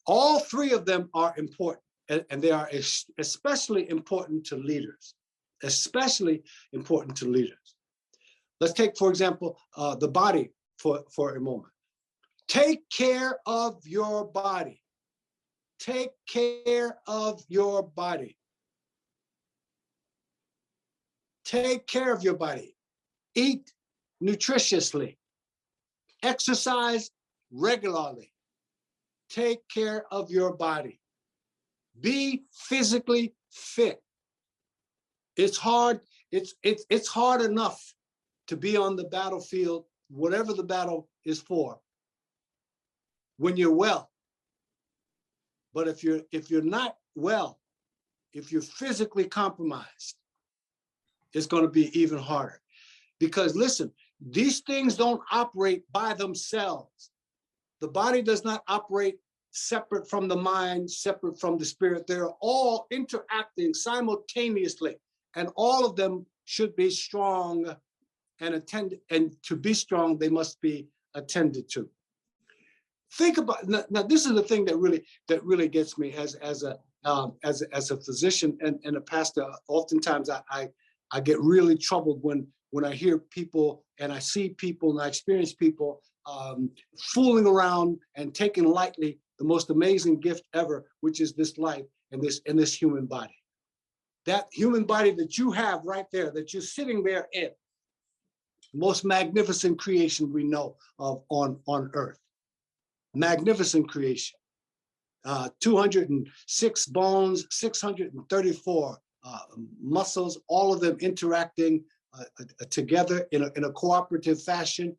all three of them are important, and they are especially important to leaders. Especially important to leaders. Let's take, for example, the body for a moment. Take care of your body. Take care of your body. Take care of your body. Eat nutritiously. Exercise regularly. Take care of your body. Be physically fit. It's hard. It's hard enough to be on the battlefield, whatever the battle is for, when you're well. But if you're not well, if you're physically compromised, it's going to be even harder. Because listen, these things don't operate by themselves. The body does not operate separate from the mind, separate from the spirit. They're all interacting simultaneously, and all of them should be strong and attended. And to be strong, they must be attended to. Think about now. This is the thing that really gets me as a physician and a pastor. Oftentimes, I get really troubled when I hear people and I see people and I experience people fooling around and taking lightly the most amazing gift ever, which is this life and this human body. That human body that you have right there, that you're sitting there in, most magnificent creation we know of on earth. Magnificent creation. 206 bones, 634 muscles, all of them interacting together in a cooperative fashion.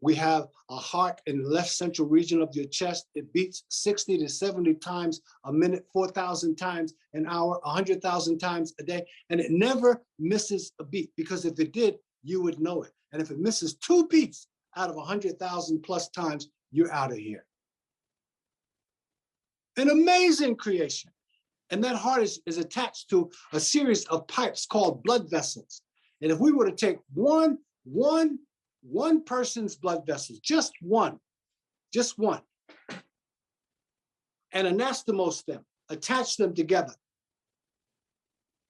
We have a heart in the left central region of your chest. It beats 60 to 70 times a minute, 4,000 times an hour, 100,000 times a day. And it never misses a beat, because if it did, you would know it. And if it misses 2 beats out of 100,000 plus times, you're out of here. An amazing creation. And that heart is attached to a series of pipes called blood vessels. And if we were to take one person's blood vessels, just one, and anastomose them, attach them together,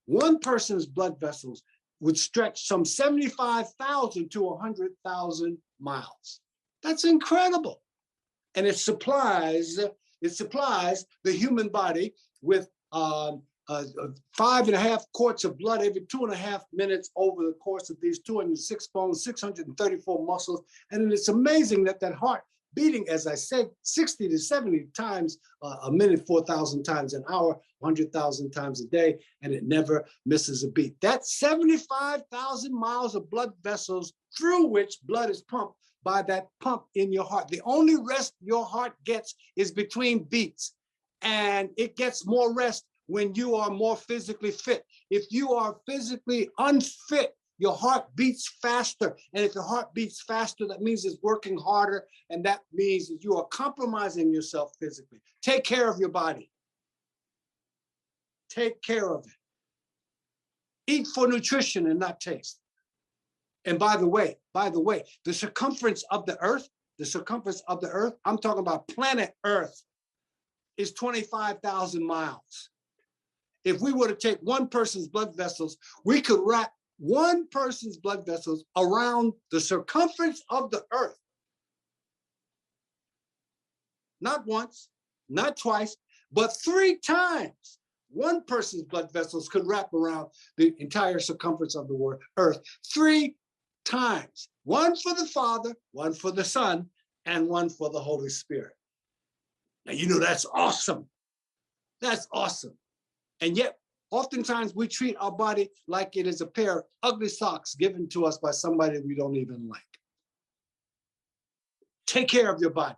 one person's blood vessels would stretch some 75,000 to 100,000 miles. That's incredible. And it supplies the human body with 5.5 quarts of blood every 2.5 minutes over the course of these 206 bones, 634 muscles. And it's amazing that that heart beating, as I said, 60 to 70 times a minute, 4,000 times an hour, 100,000 times a day, and it never misses a beat. That's 75,000 miles of blood vessels through which blood is pumped by that pump in your heart. The only rest your heart gets is between beats, and it gets more rest when you are more physically fit. If you are physically unfit, your heart beats faster. And if your heart beats faster, that means it's working harder. And that means that you are compromising yourself physically. Take care of your body. Take care of it. Eat for nutrition and not taste. And by the way, the circumference of the earth, I'm talking about planet Earth, is 25,000 miles. If we were to take one person's blood vessels, we could wrap one person's blood vessels around the circumference of the earth. Not once, not twice, but 3 times. One person's blood vessels could wrap around the entire circumference of the earth 3 times. One for the Father, one for the Son, and one for the Holy Spirit. Now, you know, that's awesome. That's awesome. And yet, oftentimes we treat our body like it is a pair of ugly socks given to us by somebody we don't even like. Take care of your body.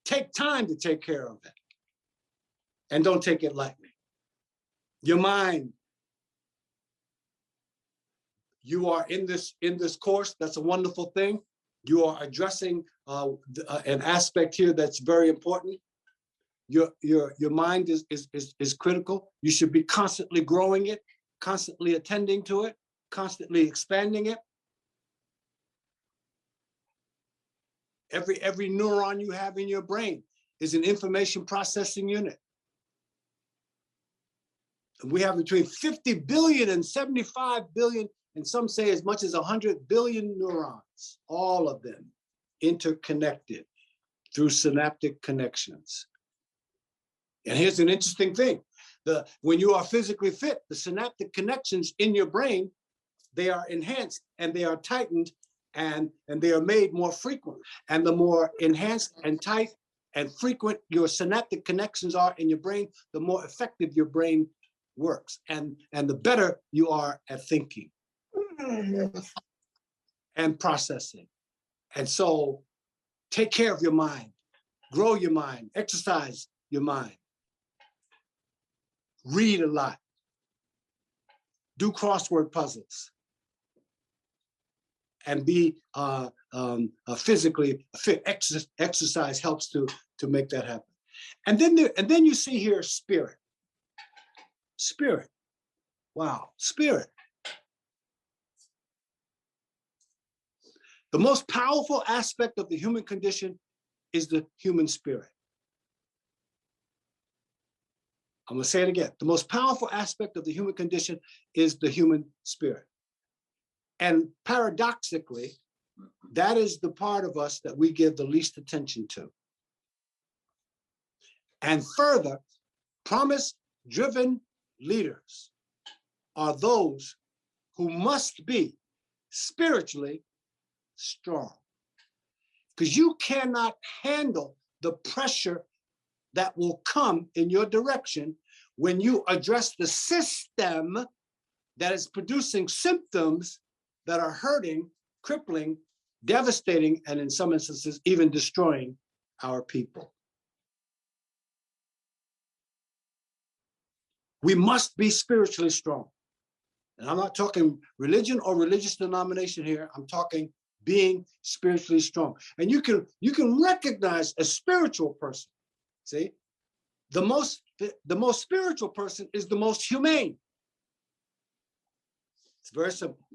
Take time to take care of it. And don't take it lightly. Your mind. You are in this course. That's a wonderful thing. You are addressing an aspect here that's very important. Your mind is critical. You should be constantly growing it, constantly attending to it, constantly expanding it. Every neuron you have in your brain is an information processing unit. And we have between 50 billion and 75 billion, and some say as much as 100 billion neurons, all of them interconnected through synaptic connections. And here's an interesting thing. When you are physically fit, the synaptic connections in your brain, they are enhanced and they are tightened and they are made more frequent. And the more enhanced and tight and frequent your synaptic connections are in your brain, the more effective your brain works. And the better you are at thinking and processing. And so take care of your mind, grow your mind, exercise your mind. Read a lot. Do crossword puzzles. And be physically fit. Exercise helps to make that happen. And then you see here spirit. Spirit. Wow, spirit. The most powerful aspect of the human condition is the human spirit. I'm going to say it again. The most powerful aspect of the human condition is the human spirit. And paradoxically, that is the part of us that we give the least attention to. And further, promise-driven leaders are those who must be spiritually strong. Because you cannot handle the pressure that will come in your direction when you address the system that is producing symptoms that are hurting, crippling devastating, and in some instances, even destroying our people. We must be spiritually strong. And I'm not talking religion or religious denomination here. I'm talking being spiritually strong. And you can recognize a spiritual person. See, the most spiritual person is the most humane. It's very simple.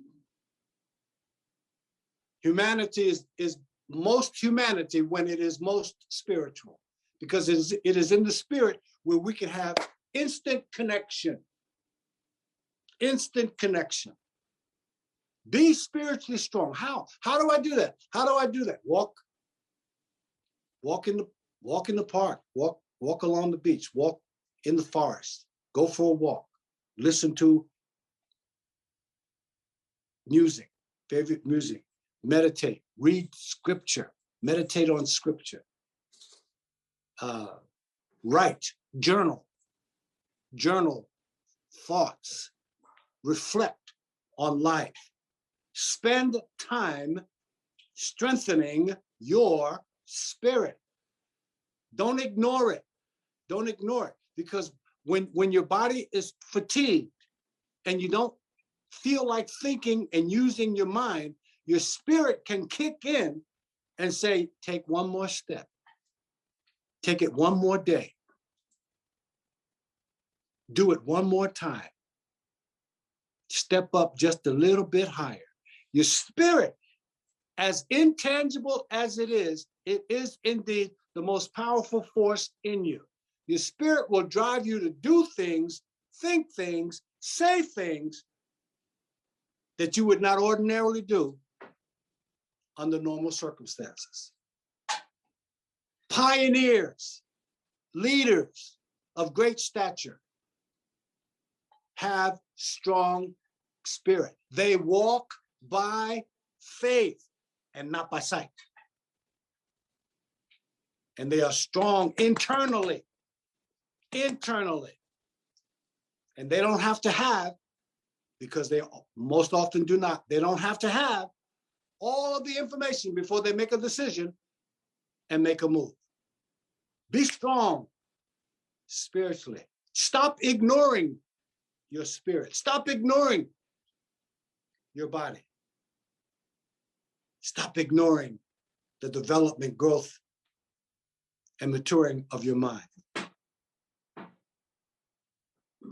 Humanity is most humanity when it is most spiritual, because it is in the spirit where we can have instant connection. Instant connection. Be spiritually strong. How? How do I do that? How do I do that? Walk in the park. Walk along the beach. Walk in the forest. Go for a walk. Listen to music, favorite music. Meditate. Read scripture. Meditate on scripture. Write. Journal thoughts. Reflect on life. Spend time strengthening your spirit. Don't ignore it. Don't ignore it, because when your body is fatigued and you don't feel like thinking and using your mind, your spirit can kick in and say, take one more step. Take it one more day. Do it one more time. Step up just a little bit higher. Your spirit, as intangible as it is indeed the most powerful force in you. Your spirit will drive you to do things, think things, say things that you would not ordinarily do under normal circumstances. Pioneers, leaders of great stature have strong spirit. They walk by faith and not by sight. And they are strong internally. And they don't have to have, because they most often do not, they don't have to have all of the information before they make a decision and make a move. Be strong spiritually. Stop ignoring your spirit. Stop ignoring your body. Stop ignoring the development, growth, and maturing of your mind.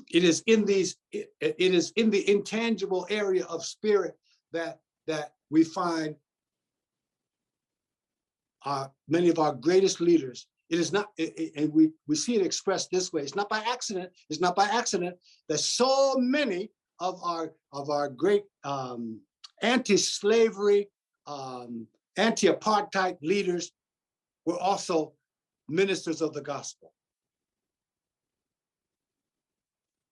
It is in the intangible area of spirit that we find many of our greatest leaders. It is not, and we see it expressed this way. It's not by accident. It's not by accident that so many of our great anti-slavery, anti-apartheid leaders were also ministers of the gospel.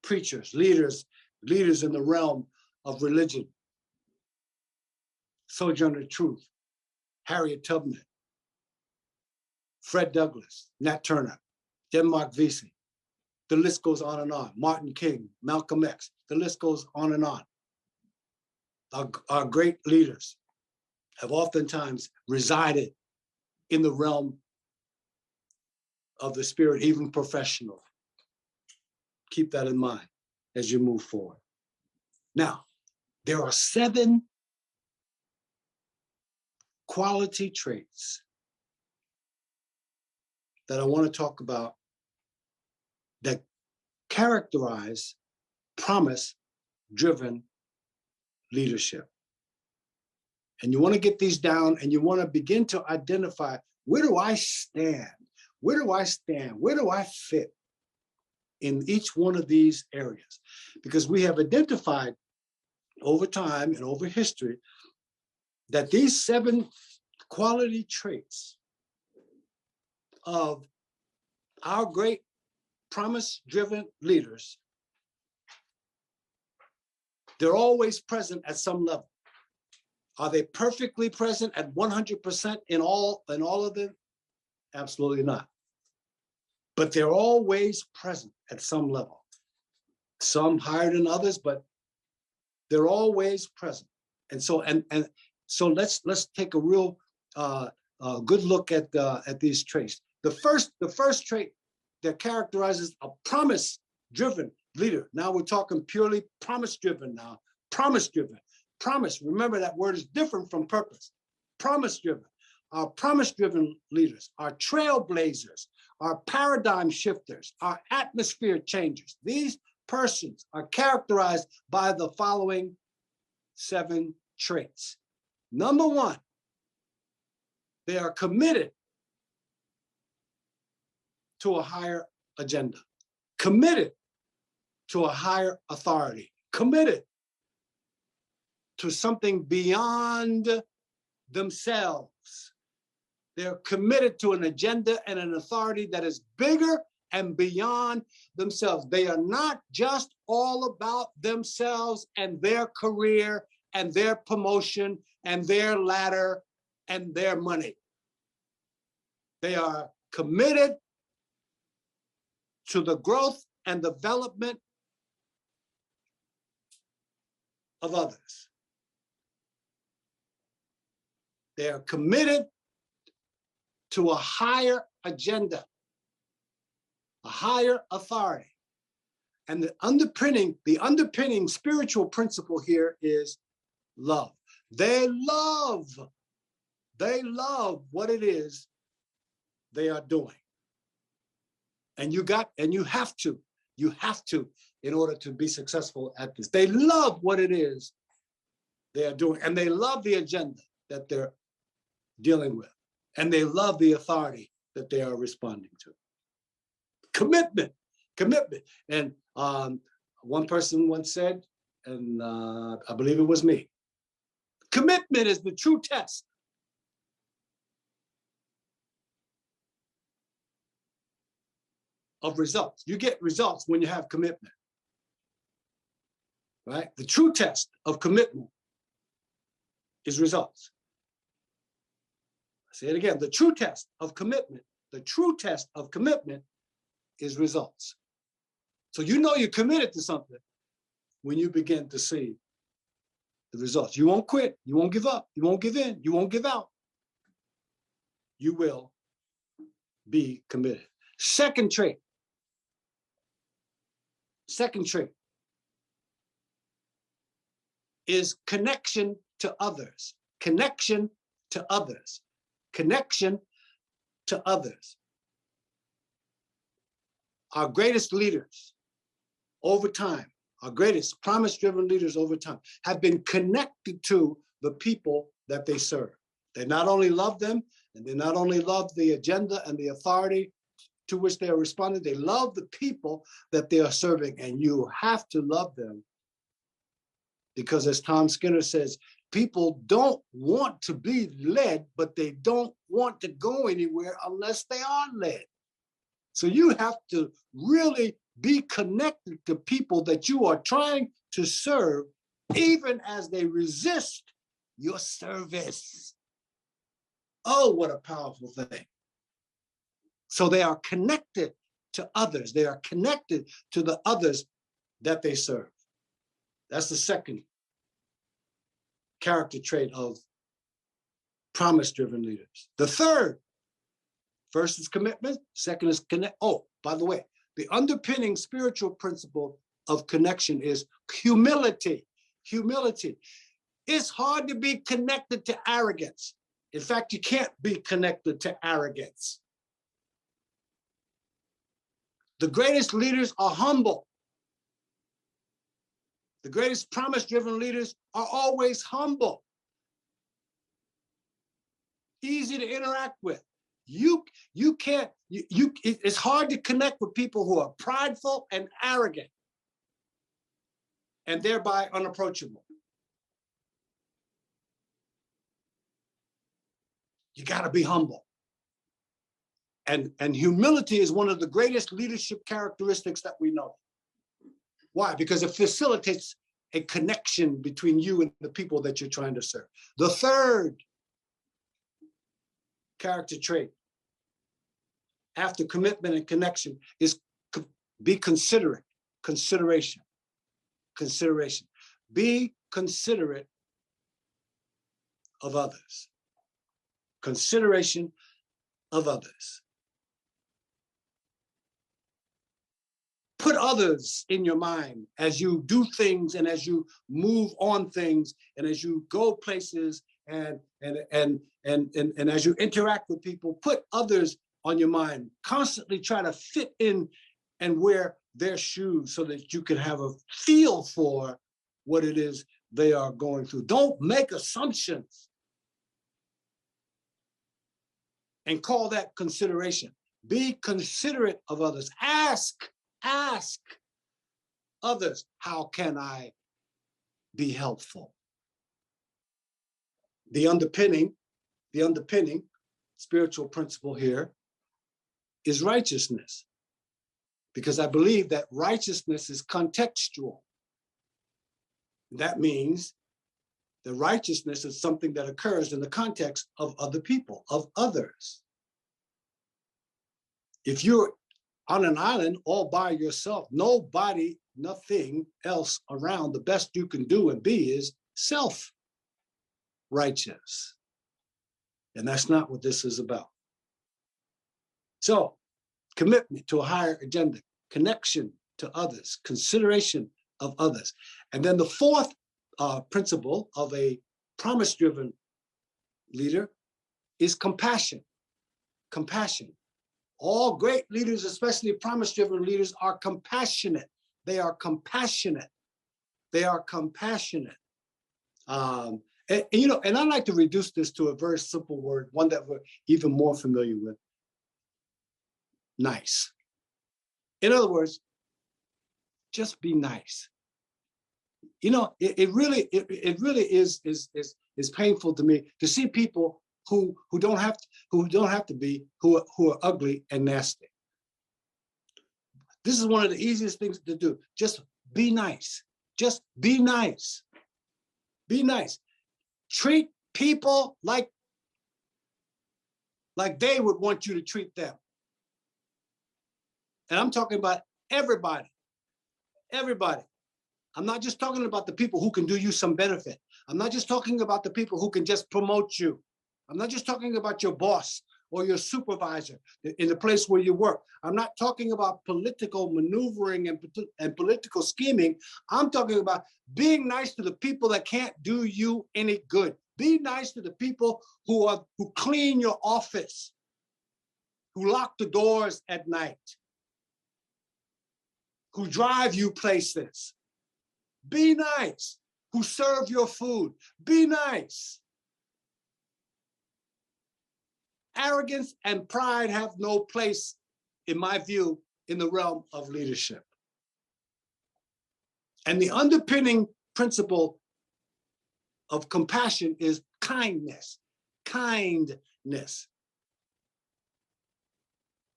Preachers, leaders in the realm of religion. Sojourner Truth, Harriet Tubman, Fred Douglass, Nat Turner, Denmark Vesey. The list goes on and on. Martin King, Malcolm X. The list goes on and on. Our great leaders have oftentimes resided in the realm of the spirit, even professional. Keep that in mind as you move forward. Now, there are 7 quality traits that I want to talk about that characterize promise-driven leadership. And you want to get these down, and you want to begin to identify, where do I stand? Where do I stand? Where do I fit in each one of these areas? Because we have identified over time and over history that these 7 quality traits of our great promise-driven leaders, they're always present at some level. Are they perfectly present at 100% in all of them? Absolutely not. But they're always present at some level. Some higher than others, but they're always present. And so, and So let's take a real good look at these traits. The first trait that characterizes a promise-driven leader. Now we're talking purely promise-driven now. Promise-driven. Promise. Remember, that word is different from purpose. Promise-driven. Our promise-driven leaders, our trailblazers, our paradigm shifters, our atmosphere changers. These persons are characterized by the following 7 traits. Number 1, they are committed to a higher agenda, committed to a higher authority, committed to something beyond themselves. They're committed to an agenda and an authority that is bigger and beyond themselves. They are not just all about themselves and their career and their promotion and their ladder and their money. They are committed to the growth and development of others. They are committed to a higher agenda, a higher authority. And the underpinning spiritual principle here is love. They love what it is they are doing. And you have to, in order to be successful at this. They love what it is they are doing, and they love the agenda that they're dealing with, and they love the authority that they are responding to. Commitment. And one person once said, and I believe it was me, commitment is the true test of results. You get results when you have commitment, right? The true test of commitment is results. I say it again, the true test of commitment is results. So you know you're committed to something when you begin to see the results. You won't quit, you won't give up, you won't give in, you won't give out. You will be committed. Second trait is connection to others. Connection to others. Our greatest leaders over time, our greatest promise-driven leaders over time have been connected to the people that they serve. They not only love them, and they not only love the agenda and the authority to which they are responding, they love the people that they are serving, and you have to love them. Because as Tom Skinner says, people don't want to be led, but they don't want to go anywhere unless they are led. So you have to really be connected to people that you are trying to serve, even as they resist your service. Oh, what a powerful thing. So they are connected to others. They are connected to the others that they serve. That's the second character trait of promise-driven leaders. The third, first is commitment, second is connect. Oh, by the way, the underpinning spiritual principle of connection is humility. Humility. It's hard to be connected to arrogance. In fact, you can't be connected to arrogance. The greatest leaders are humble. The greatest promise-driven leaders are always humble. Easy to interact with. It's hard to connect with people who are prideful and arrogant and thereby unapproachable. You got to be humble. And humility is one of the greatest leadership characteristics that we know. Why? Because it facilitates a connection between you and the people that you're trying to serve. The third character trait after commitment and connection is be considerate. Consideration. Be considerate of others. Consideration of others. Put others in your mind as you do things and as you move on things and as you go places and as you interact with people. Put others on your mind. Constantly try to fit in and wear their shoes so that you can have a feel for what it is they are going through. Don't make assumptions and call that consideration. Be considerate of others. Ask others, how can I be helpful? The underpinning spiritual principle here is righteousness, because I believe that righteousness is contextual. That means the righteousness is something that occurs in the context of other people, of others. If you're on an island all by yourself, nobody, nothing else around, the best you can do and be is self-righteous. And that's not what this is about. So, commitment to a higher agenda, connection to others, consideration of others. And then the fourth principle of a promise-driven leader is compassion. Compassion. All great leaders, especially promise-driven leaders, are compassionate. They are compassionate. They are compassionate. And I like to reduce this to a very simple word, one that we're even more familiar with. Nice. In other words, just be nice. It really is painful to me to see people who don't have to be, who are ugly and nasty. This is one of the easiest things to do. Just be nice. Just be nice. Be nice. Treat people like they would want you to treat them. And I'm talking about everybody. Everybody. I'm not just talking about the people who can do you some benefit. I'm not just talking about the people who can just promote you. I'm not just talking about your boss or your supervisor in the place where you work. I'm not talking about political maneuvering and political scheming. I'm talking about being nice to the people that can't do you any good. Be nice to the people who clean your office, who lock the doors at night, who drive you places. Be nice. Who serve your food. Be nice. Arrogance and pride have no place, in my view, in the realm of leadership. And the underpinning principle of compassion is kindness. Kindness.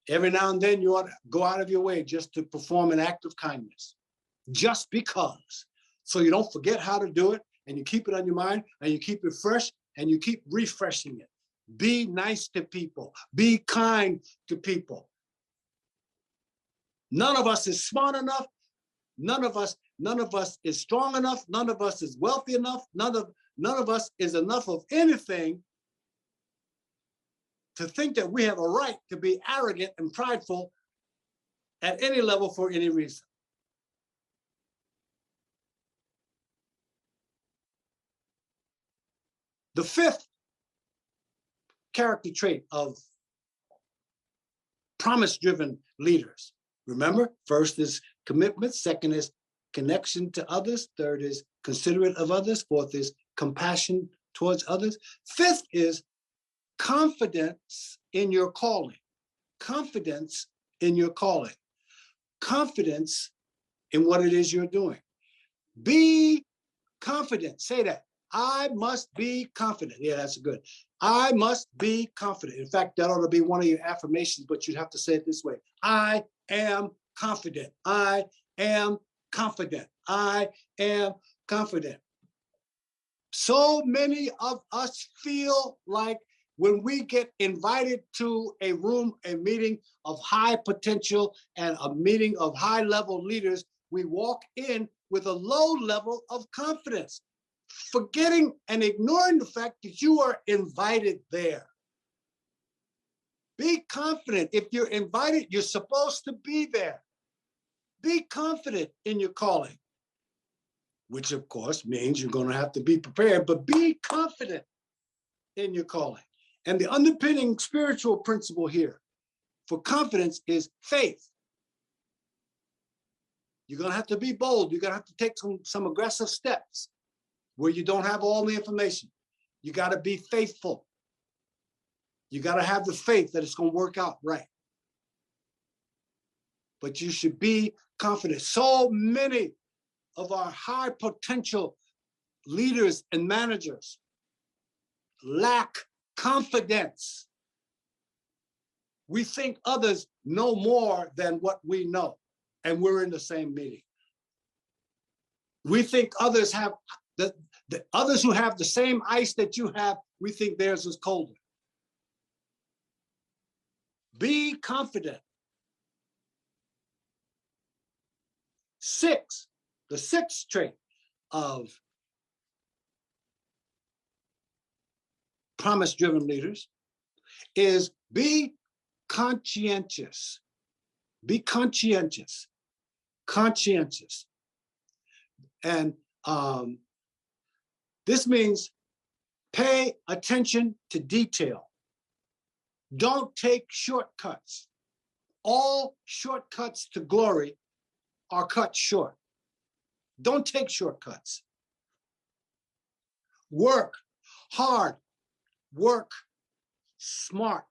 Every now and then you ought to go out of your way just to perform an act of kindness. Just because. So you don't forget how to do it, and you keep it on your mind, and you keep it fresh, and you keep refreshing it. Be nice to people. Be kind to people. None of us is smart enough. None of us is strong enough. None of us is wealthy enough. None of us is enough of anything to think that we have a right to be arrogant and prideful at any level for any reason. The fifth character trait of promise-driven leaders. Remember, first is commitment, second is connection to others, third is considerate of others, fourth is compassion towards others. Fifth is confidence in your calling. Confidence in your calling. Confidence in what it is you're doing. Be confident. Say that. I must be confident. Yeah, that's good. I must be confident. In fact, that ought to be one of your affirmations, but you'd have to say it this way. I am confident. I am confident. I am confident. So many of us feel like when we get invited to a room, a meeting of high potential and a meeting of high level leaders, we walk in with a low level of confidence. forgetting and ignoring the fact that you are invited there. Be confident. If you're invited, you're supposed to be there. Be confident in your calling, which of course means you're going to have to be prepared, but be confident in your calling. And the underpinning spiritual principle here for confidence is faith. You're going to have to be bold. You're going to have to take some aggressive steps where you don't have all the information. You got to be faithful. You got to have the faith that it's going to work out right. But you should be confident. So many of our high potential leaders and managers lack confidence. We think others know more than what we know, and we're in the same meeting. We think others have, the others who have the same ice that you have, we think theirs is colder. Be confident. 6, the 6th trait of promise-driven leaders is be conscientious. Be conscientious. Conscientious. And this means pay attention to detail. Don't take shortcuts. All shortcuts to glory are cut short. Don't take shortcuts. Work hard. Work smart.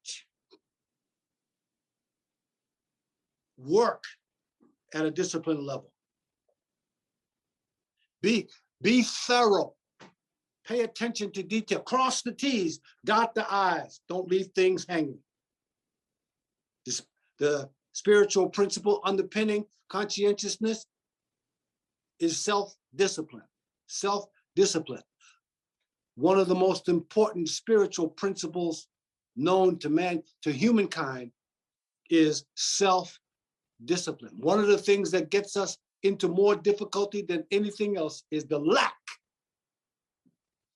Work at a disciplined level. Be thorough. Pay attention to detail. Cross the T's, dot the I's. Don't leave things hanging. The spiritual principle underpinning conscientiousness is self-discipline. Self-discipline. One of the most important spiritual principles known to humankind is self-discipline. One of the things that gets us into more difficulty than anything else is the lack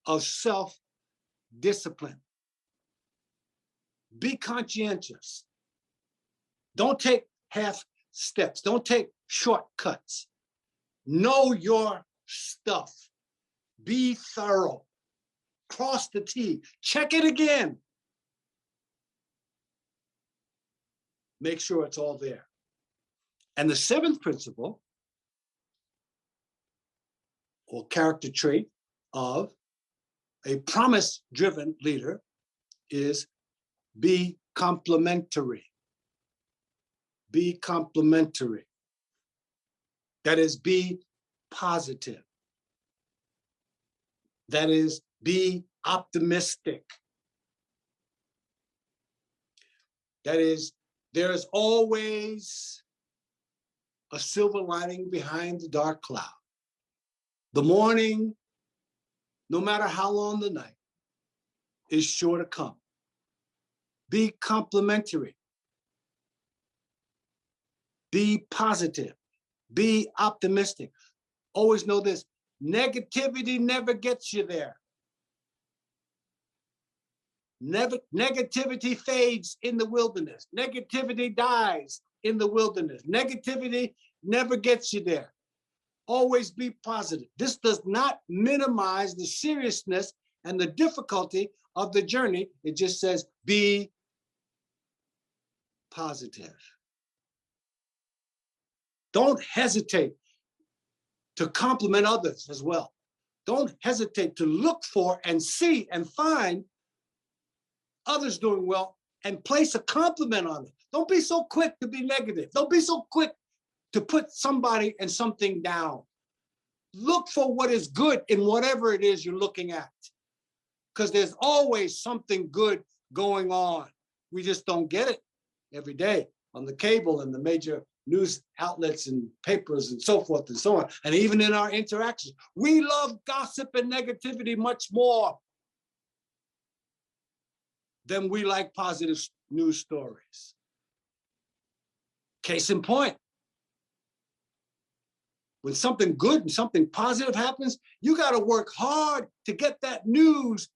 of self-discipline. Be conscientious. Don't take half steps. Don't take shortcuts. Know your stuff. Be thorough. Cross the T. Check it again. Make sure it's all there. And the 7th principle, or character trait of a promise-driven leader, is be complementary. Be complementary. That is, be positive. That is, be optimistic. That is, there is always a silver lining behind the dark cloud. The morning, no matter how long the night, is sure to come. Be complimentary. Be positive. Be optimistic. Always know this, negativity never gets you there. Negativity fades in the wilderness. Negativity dies in the wilderness. Negativity never gets you there. Always be positive. This does not minimize the seriousness and the difficulty of the journey. It just says be positive. Don't hesitate to compliment others as well. Don't hesitate to look for and see and find others doing well and place a compliment on it. Don't be so quick to be negative. Don't be so quick to put somebody and something down. Look for what is good in whatever it is you're looking at, because there's always something good going on. We just don't get it every day on the cable and the major news outlets and papers and so forth and so on. And even in our interactions, we love gossip and negativity much more than we like positive news stories. Case in point, when something good and something positive happens, you got to work hard to get that news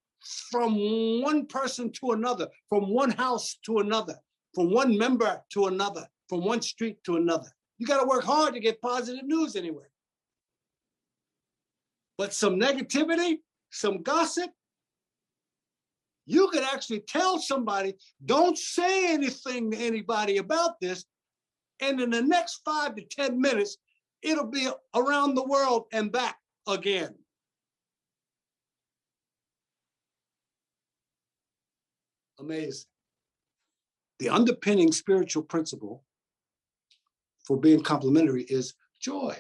from one person to another, from one house to another, from one member to another, from one street to another. You got to work hard to get positive news anyway. But some negativity, some gossip, you could actually tell somebody, don't say anything to anybody about this. And in the next 5 to 10 minutes, it'll be around the world and back again. Amazing. The underpinning spiritual principle for being complementary is joy.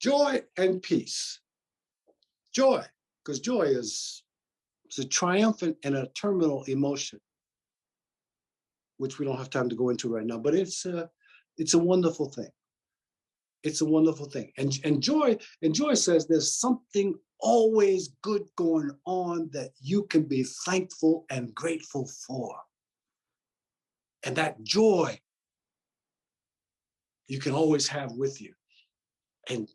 Joy and peace. Joy, because joy is a triumphant and a terminal emotion, which we don't have time to go into right now, but it's a wonderful thing. It's a wonderful thing. And joy says there's something always good going on that you can be thankful and grateful for. And that joy you can always have with you. And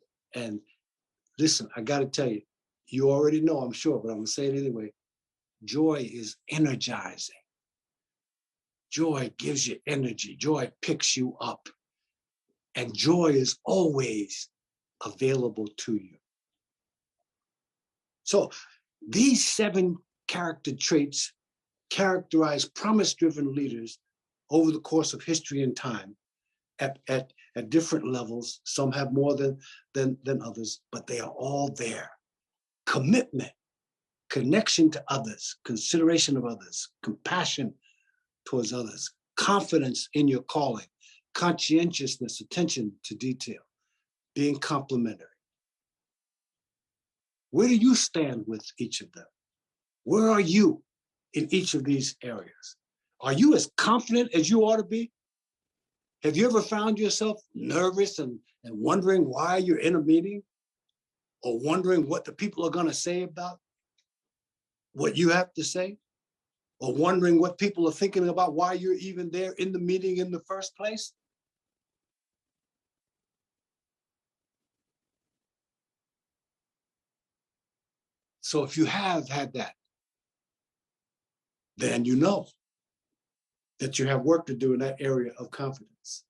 listen, I got to tell you, you already know, I'm sure, but I'm going to say it anyway. Joy is energizing. Joy gives you energy. Joy picks you up. And joy is always available to you. So these 7 character traits characterize promise-driven leaders over the course of history and time at different levels. Some have more than others, but they are all there. Commitment, connection to others, consideration of others, compassion towards others, confidence in your calling, conscientiousness, attention to detail, being complementary. Where do you stand with each of them? Where are you in each of these areas? Are you as confident as you ought to be? Have you ever found yourself nervous and wondering why you're in a meeting, or wondering what the people are going to say about what you have to say, or wondering what people are thinking about why you're even there in the meeting in the first place? So if you have had that, then you know that you have work to do in that area of confidence.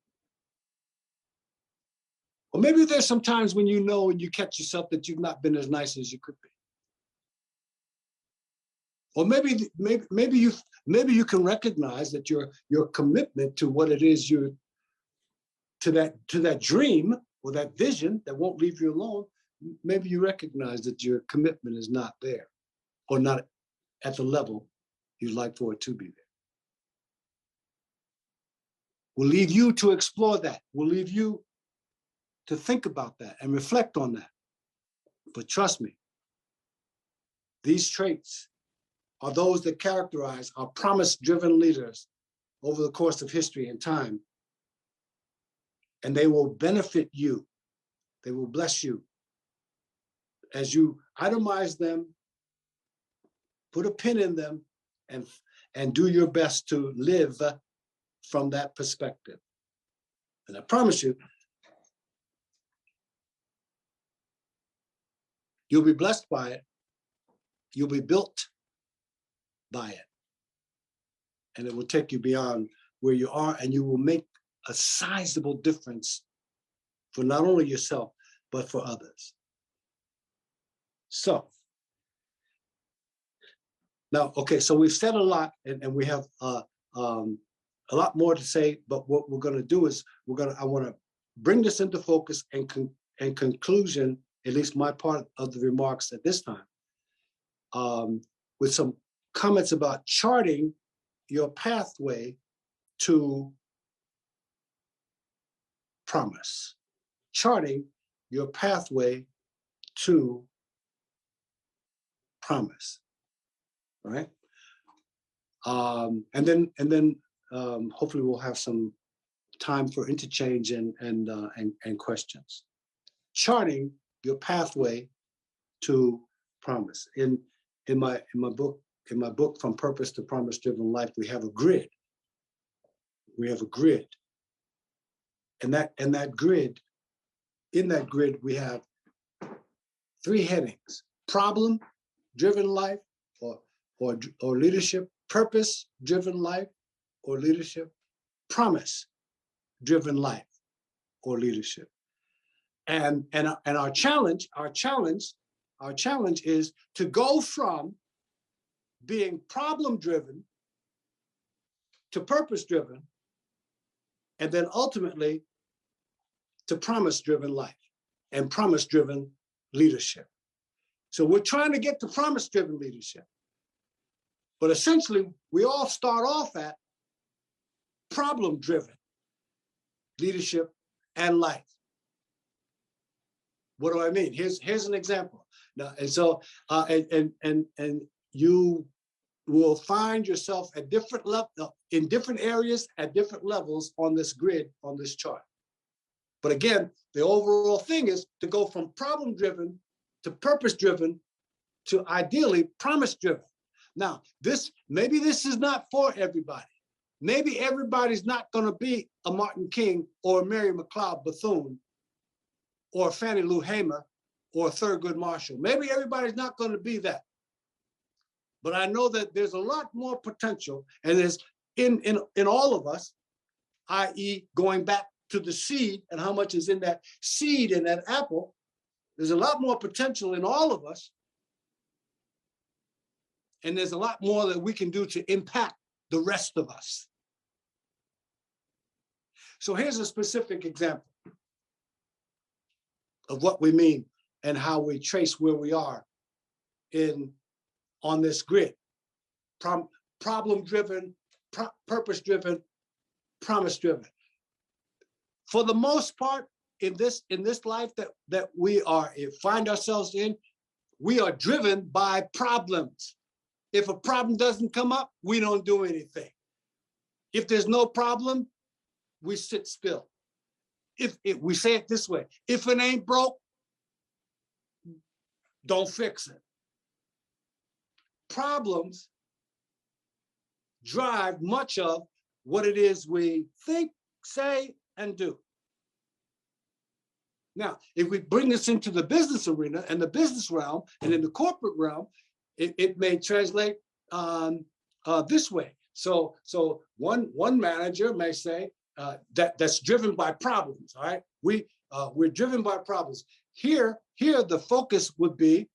Or maybe there's some times when you know and you catch yourself that you've not been as nice as you could be. Or maybe you can recognize that your commitment to what it is to that dream or that vision that won't leave you alone. Maybe you recognize that your commitment is not there, or not at the level you'd like for it to be there. We'll leave you to explore that. We'll leave you to think about that and reflect on that. But trust me, these traits are those that characterize our promise-driven leaders over the course of history and time. And they will benefit you. They will bless you as you itemize them, put a pin in them, and do your best to live from that perspective. And I promise you, you'll be blessed by it. You'll be built by it. And it will take you beyond where you are, and you will make a sizable difference for not only yourself, but for others. So, now, okay, so we've said a lot, and we have a lot more to say, but what we're going to do is I want to bring this into focus and conclusion, at least my part of the remarks at this time, with some comments about charting your pathway to promise. Charting your pathway to promise, right? And then hopefully we'll have some time for interchange and questions. Charting your pathway to promise. In my book From Purpose to Promise Driven Life, we have a grid. We have a grid, and that grid in that grid, we have three headings: problem-driven life, or leadership; purpose-driven life, or leadership; promise-driven life, or leadership. And our challenge is to go from being problem-driven to purpose-driven, and then ultimately to promise-driven life and promise-driven leadership. So we're trying to get to promise-driven leadership. But essentially, we all start off at problem-driven leadership and life. What do I mean? Here's an example. Now, and so and you will find yourself at different level, in different areas at different levels on this grid, on this chart. But again, the overall thing is to go from problem-driven to purpose-driven to ideally promise-driven. Now, maybe this is not for everybody. Maybe everybody's not going to be a Martin King or a Mary McLeod Bethune or Fannie Lou Hamer or Thurgood Marshall. Maybe everybody's not going to be that. But I know that there's a lot more potential, and there's in all of us, i.e. going back to the seed and how much is in that seed in that apple, there's a lot more potential in all of us. And there's a lot more that we can do to impact the rest of us. So here's a specific example of what we mean and how we trace where we are on this grid. Problem-driven, purpose-driven, promise-driven. For the most part, in this life that we find ourselves in, we are driven by problems. If a problem doesn't come up, we don't do anything. If there's no problem, we sit still. If we say it this way, if it ain't broke, don't fix it. Problems drive much of what it is we think, say, and do. Now, if we bring this into the business arena and the business realm and in the corporate realm, it may translate this way. So one manager may say that's driven by problems. All right, we're driven by problems. Here the focus would be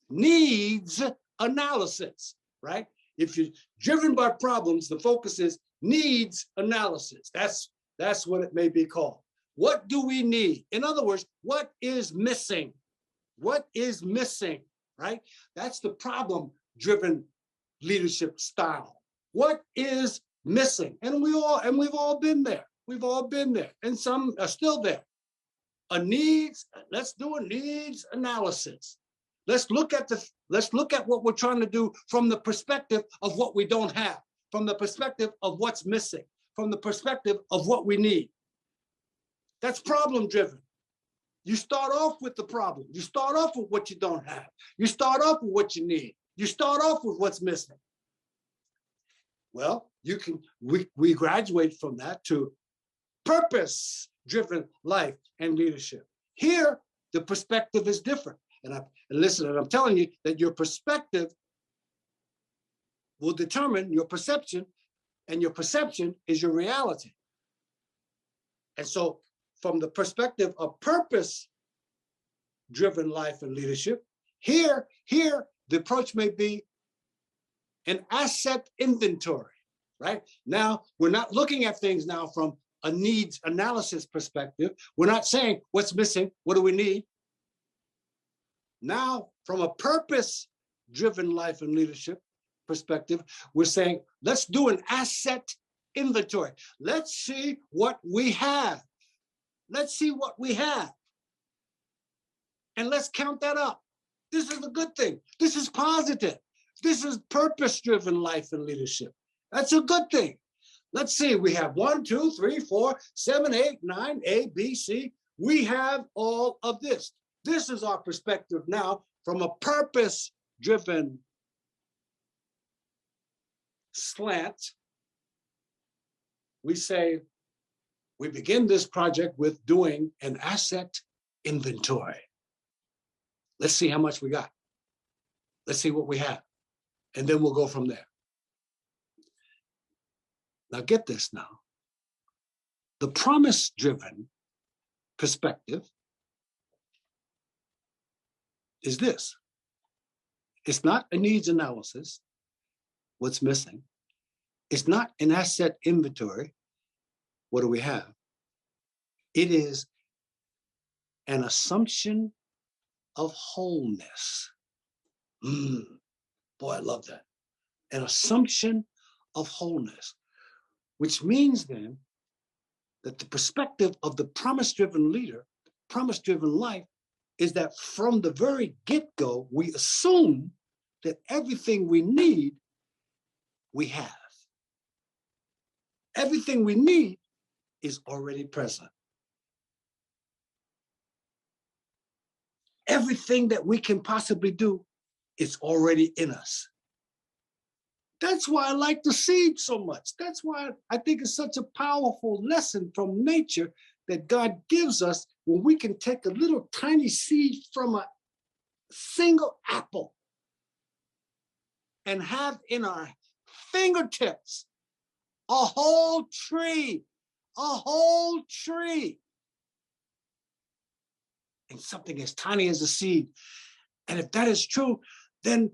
needs analysis. Right? If you're driven by problems, the focus is needs analysis. That's what it may be called. What do we need? In other words, what is missing? What is missing? Right? That's the problem-driven leadership style. What is missing? And we've all been there. We've all been there, and some are still there. Let's do a needs analysis. Let's look at what we're trying to do from the perspective of what we don't have, from the perspective of what's missing, from the perspective of what we need. That's problem-driven. You start off with the problem. You start off with what you don't have. You start off with what you need. You start off with what's missing. Well, we graduate from that to purpose-driven life and leadership. Here, the perspective is different. And I'm telling you that your perspective will determine your perception, and your perception is your reality. And so, from the perspective of purpose-driven life and leadership, here the approach may be an asset inventory, right? Now, we're not looking at things now from a needs analysis perspective. We're not saying what's missing, what do we need? Now, from a purpose-driven life and leadership perspective, we're saying, let's do an asset inventory. Let's see what we have. Let's see what we have. And let's count that up. This is a good thing. This is positive. This is purpose-driven life and leadership. That's a good thing. Let's see, we have 1, 2, 3, 4, 7, 8, 9, A, B, C. We have all of this. This is our perspective now from a purpose-driven slant. We say, we begin this project with doing an asset inventory. Let's see how much we got. Let's see what we have. And then we'll go from there. Now get this now. The promise-driven perspective is this. It's not a needs analysis, what's missing. It's not an asset inventory, what do we have? It is an assumption of wholeness. Boy, I love that. An assumption of wholeness, which means then that the perspective of the promise-driven leader, promise-driven life, is that from the very get-go, we assume that everything we need, we have. Everything we need is already present. Everything that we can possibly do is already in us. That's why I like the seed so much. That's why I think it's such a powerful lesson from nature that God gives us when we can take a little tiny seed from a single apple and have in our fingertips a whole tree, and something as tiny as a seed. And if that is true, then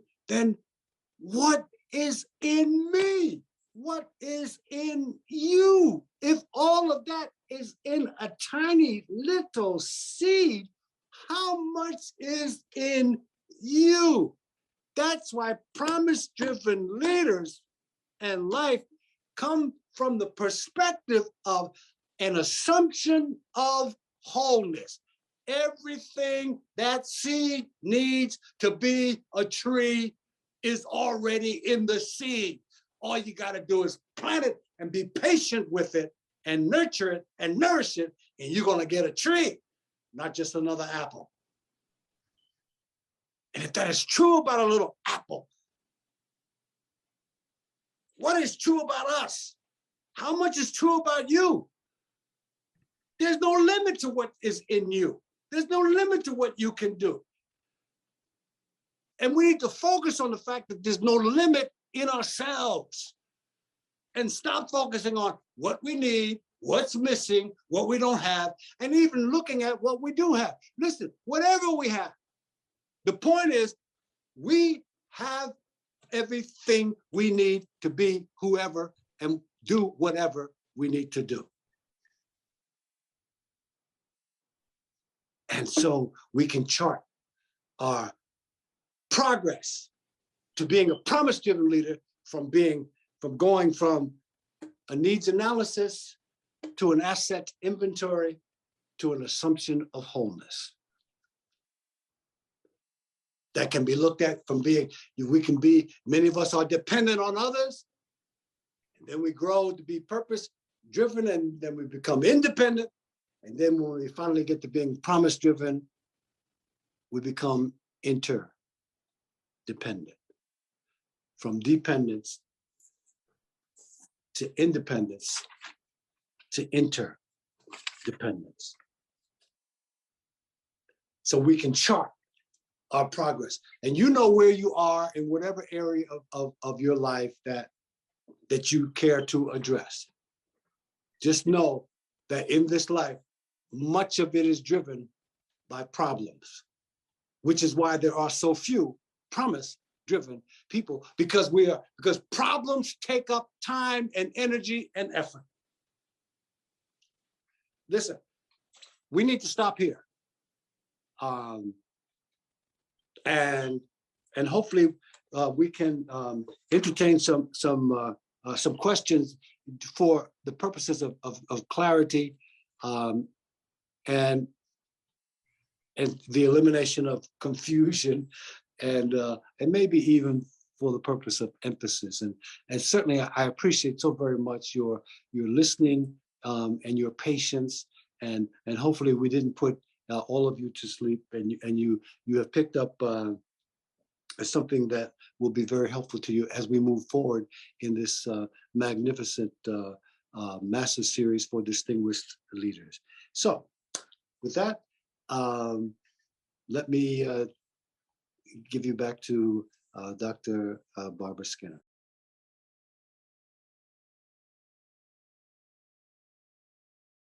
what is in me? What is in you? If all of that is in a tiny little seed, how much is in you? That's why promise-driven leaders and life come from the perspective of an assumption of wholeness. Everything that seed needs to be a tree is already in the seed. All you got to do is plant it and be patient with it and nurture it and nourish it, and you're going to get a tree, not just another apple. And if that is true about a little apple, what is true about us? How much is true about you? There's no limit to what is in you. There's no limit to what you can do. And we need to focus on the fact that there's no limit in ourselves and stop focusing on what we need, what's missing, what we don't have, and even looking at what we do have. Listen, whatever we have, the point is we have everything we need to be whoever and do whatever we need to do. And so we can chart our progress to being a promise-driven leader, from going from a needs analysis to an asset inventory to an assumption of wholeness. That can be looked at from many of us are dependent on others, and then we grow to be purpose-driven, and then we become independent. And then when we finally get to being promise-driven, we become interdependent. From dependence to independence to interdependence. So we can chart our progress. And you know where you are in whatever area of your life that you care to address. Just know that in this life, much of it is driven by problems, which is why there are so few promise-driven people, because problems take up time and energy and effort. Listen, we need to stop here. And hopefully we can entertain some questions for the purposes of clarity and the elimination of confusion, and maybe even for the purpose of emphasis. And certainly I appreciate so very much your listening and your patience, and hopefully we didn't put all of you to sleep, and you have picked up something that will be very helpful to you as we move forward in this magnificent master series for distinguished leaders. So with that, Let me give you back to Dr. Barbara Skinner.